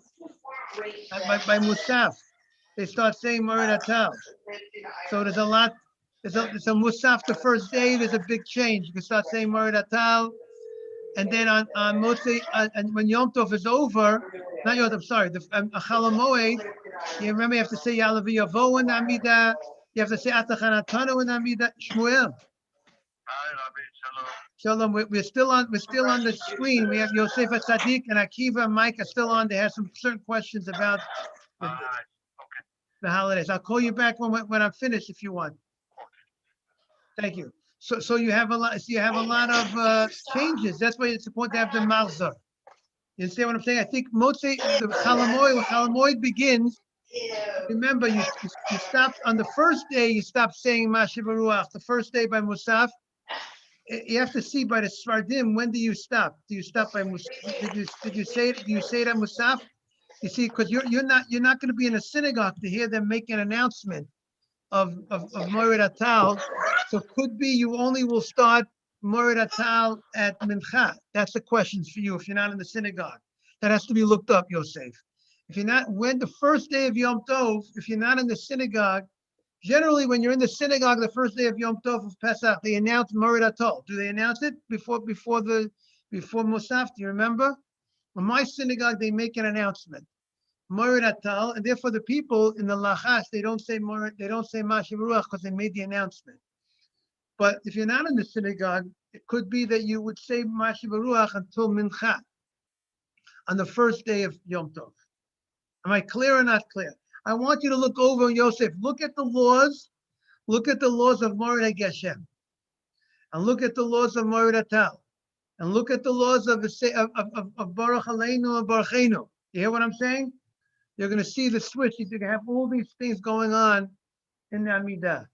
By Musaf, they start saying Morid Atal. So there's a lot. There's a Musaf the first day. There's a big change. You can start saying Morid Atal, and then on Motzei, and when Yom Tov is over, not Yom Tov, I'm sorry, the Chol Hamoed, you remember you have to say Ya'alav Yavo in the Amidah. You have to say Atachan Atanu in the Amidah. Shmuel. Shalom, we're still on the screen. We have Yosef Sadiq and Akiva and Mike are still on. They have some certain questions about the holidays. I'll call you back when I'm finished if you want. Thank you. So you have a lot. So you have a lot of changes. That's why it's important to have the Malzar. You understand what I'm saying? I think Motze, the Chalamoid begins. Remember, you stopped on the first day. You stopped saying Mashiv Ruach. The first day by Musaf. You have to see by the Svardim, when do you stop? Do you stop by Musaf? Did you say it? Do you say it at Musaf? You see, because you're not going to be in a synagogue to hear them make an announcement of Moed Atal. So could be you only will start Moed Atal at Mincha. That's the questions for you if you're not in the synagogue. That has to be looked up, Yosef. If you're not, when the first day of Yom Tov, if you're not in the synagogue, generally, when you're in the synagogue, the first day of Yom Tov of Pesach, they announce Moed Atol. Do they announce it before Musaf? Do you remember? In my synagogue, they make an announcement, Moed Atol, and therefore the people in the Lachash they don't say Mashiv Ruach because they made the announcement. But if you're not in the synagogue, it could be that you would say Mashiv Ruach until Mincha on the first day of Yom Tov. Am I clear or not clear? I want you to look over, Yosef. Look at the laws. Look at the laws of Moed Geshem, and look at the laws of Moed Atal, and look at the laws of Baruch Aleinu and Baruchenu. You hear what I'm saying? You're going to see the switch. You're going to have all these things going on in the Amidah.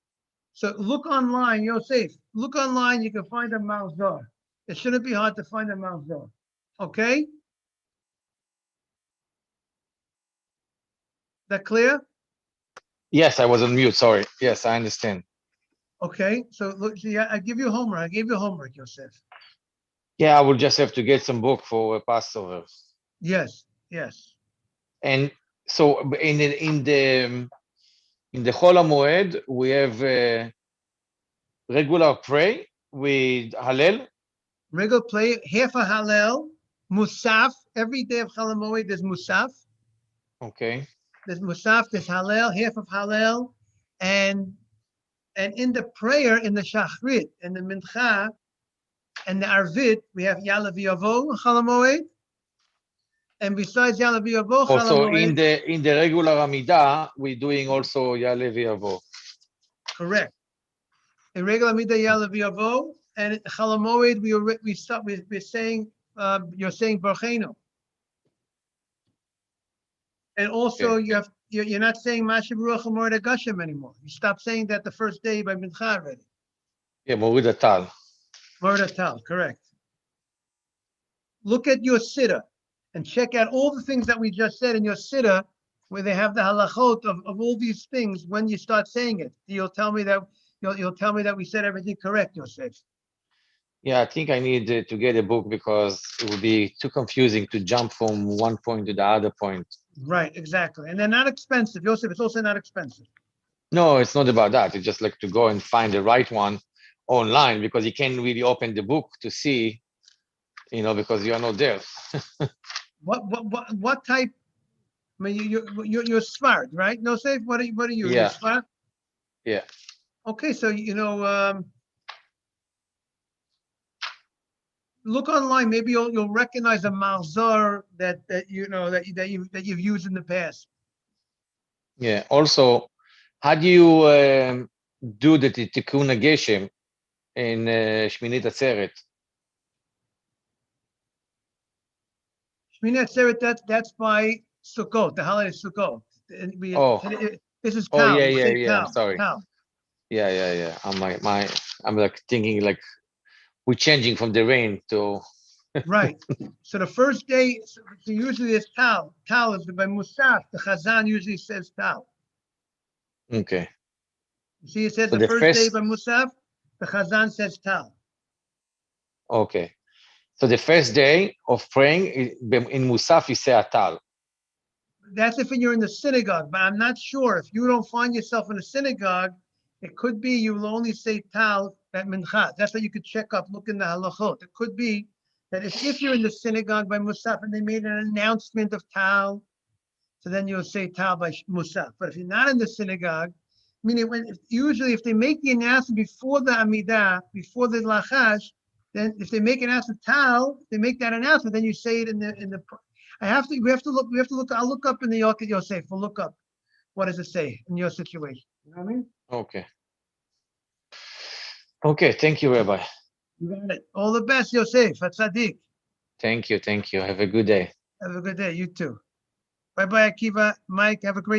So look online, Yosef. Look online. You can find a Malzor. It shouldn't be hard to find a Malzor. Okay? That clear? Yes, I was on mute. Sorry. Yes, I understand. Okay. So look, see, I give you homework. I gave you homework, Yosef. Yeah, I will just have to get some book for Passover. Yes. Yes. And so in the Chol HaMoed, we have regular pray with Hallel. Regular play, half a Hallel, Musaf. Every day of Chol HaMoed, there's Musaf. Okay. There's Musaf, there's Hallel, half of Hallel. And in the prayer, in the Shachrit, in the Mincha, and the Arvit, we have Ya'aleh V'yavo, Chol HaMoed. And besides Ya'aleh V'yavo, Chol Also HaMoed. in the regular Amidah, we're doing also Ya'aleh V'yavo. Correct. In regular Midah Ya'aleh V'yavo, and at Chol HaMoed, we're saying, you're saying Baruchenu. And also, Okay. you're not saying Mashiv Ruach Moed Geshem anymore. You stop saying that the first day by Mincha already. Yeah, Moed Atal. Moed Atal, correct. Look at your siddha and check out all the things that we just said in your siddha, where they have the halachot of all these things. When you start saying it, you'll tell me that we said everything correct, Yosef. Yeah, I think I need to get a book because it would be too confusing to jump from one point to the other point. Right, exactly. And they're not expensive. Yosef, it's also not expensive. No, it's not about that. It's just like to go and find the right one online because you can't really open the book to see, because you're not there. What type? I mean, you're smart, right? No, Yosef, what are you? Yeah. You're smart? Yeah. Okay, so look online. Maybe you'll recognize a malzar that you've used in the past. Yeah. Also, how do you do the Tikkun Geshem in Shminit Atzeret? Shmini Atzeret, that's by Sukkot, the holiday Sukkot. This is Oh, Tal. yeah, You yeah, say yeah. Tal, I'm sorry. Tal. Yeah. I'm like thinking like we're changing from the rain to. Right. So the first day, so usually it's Tal. Tal is by Musaf. The Chazan usually says Tal. Okay. You see, it says So the first day by Musaf. The Chazan says Tal. Okay. So the first day of praying in Musaf, you say Atal. That's if you're in the synagogue, but I'm not sure. If you don't find yourself in a synagogue, it could be you will only say Tal at Mincha. That's what you could check up, look in the halachot. It could be that if you're in the synagogue by Musaf and they made an announcement of Tal, so then you'll say Tal by Musaf. But if you're not in the synagogue, usually if they make the announcement before the Amidah, before the Lachash, then if they make an announcement, tal, they make that announcement, then you say it in the. We have to look. I'll look up in the York Yosef. We'll look up. What does it say in your situation? You know what I mean? Okay. Okay, thank you, Rabbi. You got it. All the best, Yosef. Tzaddik. Thank you. Have a good day. Have a good day. You too. Bye bye, Akiva. Mike, have a great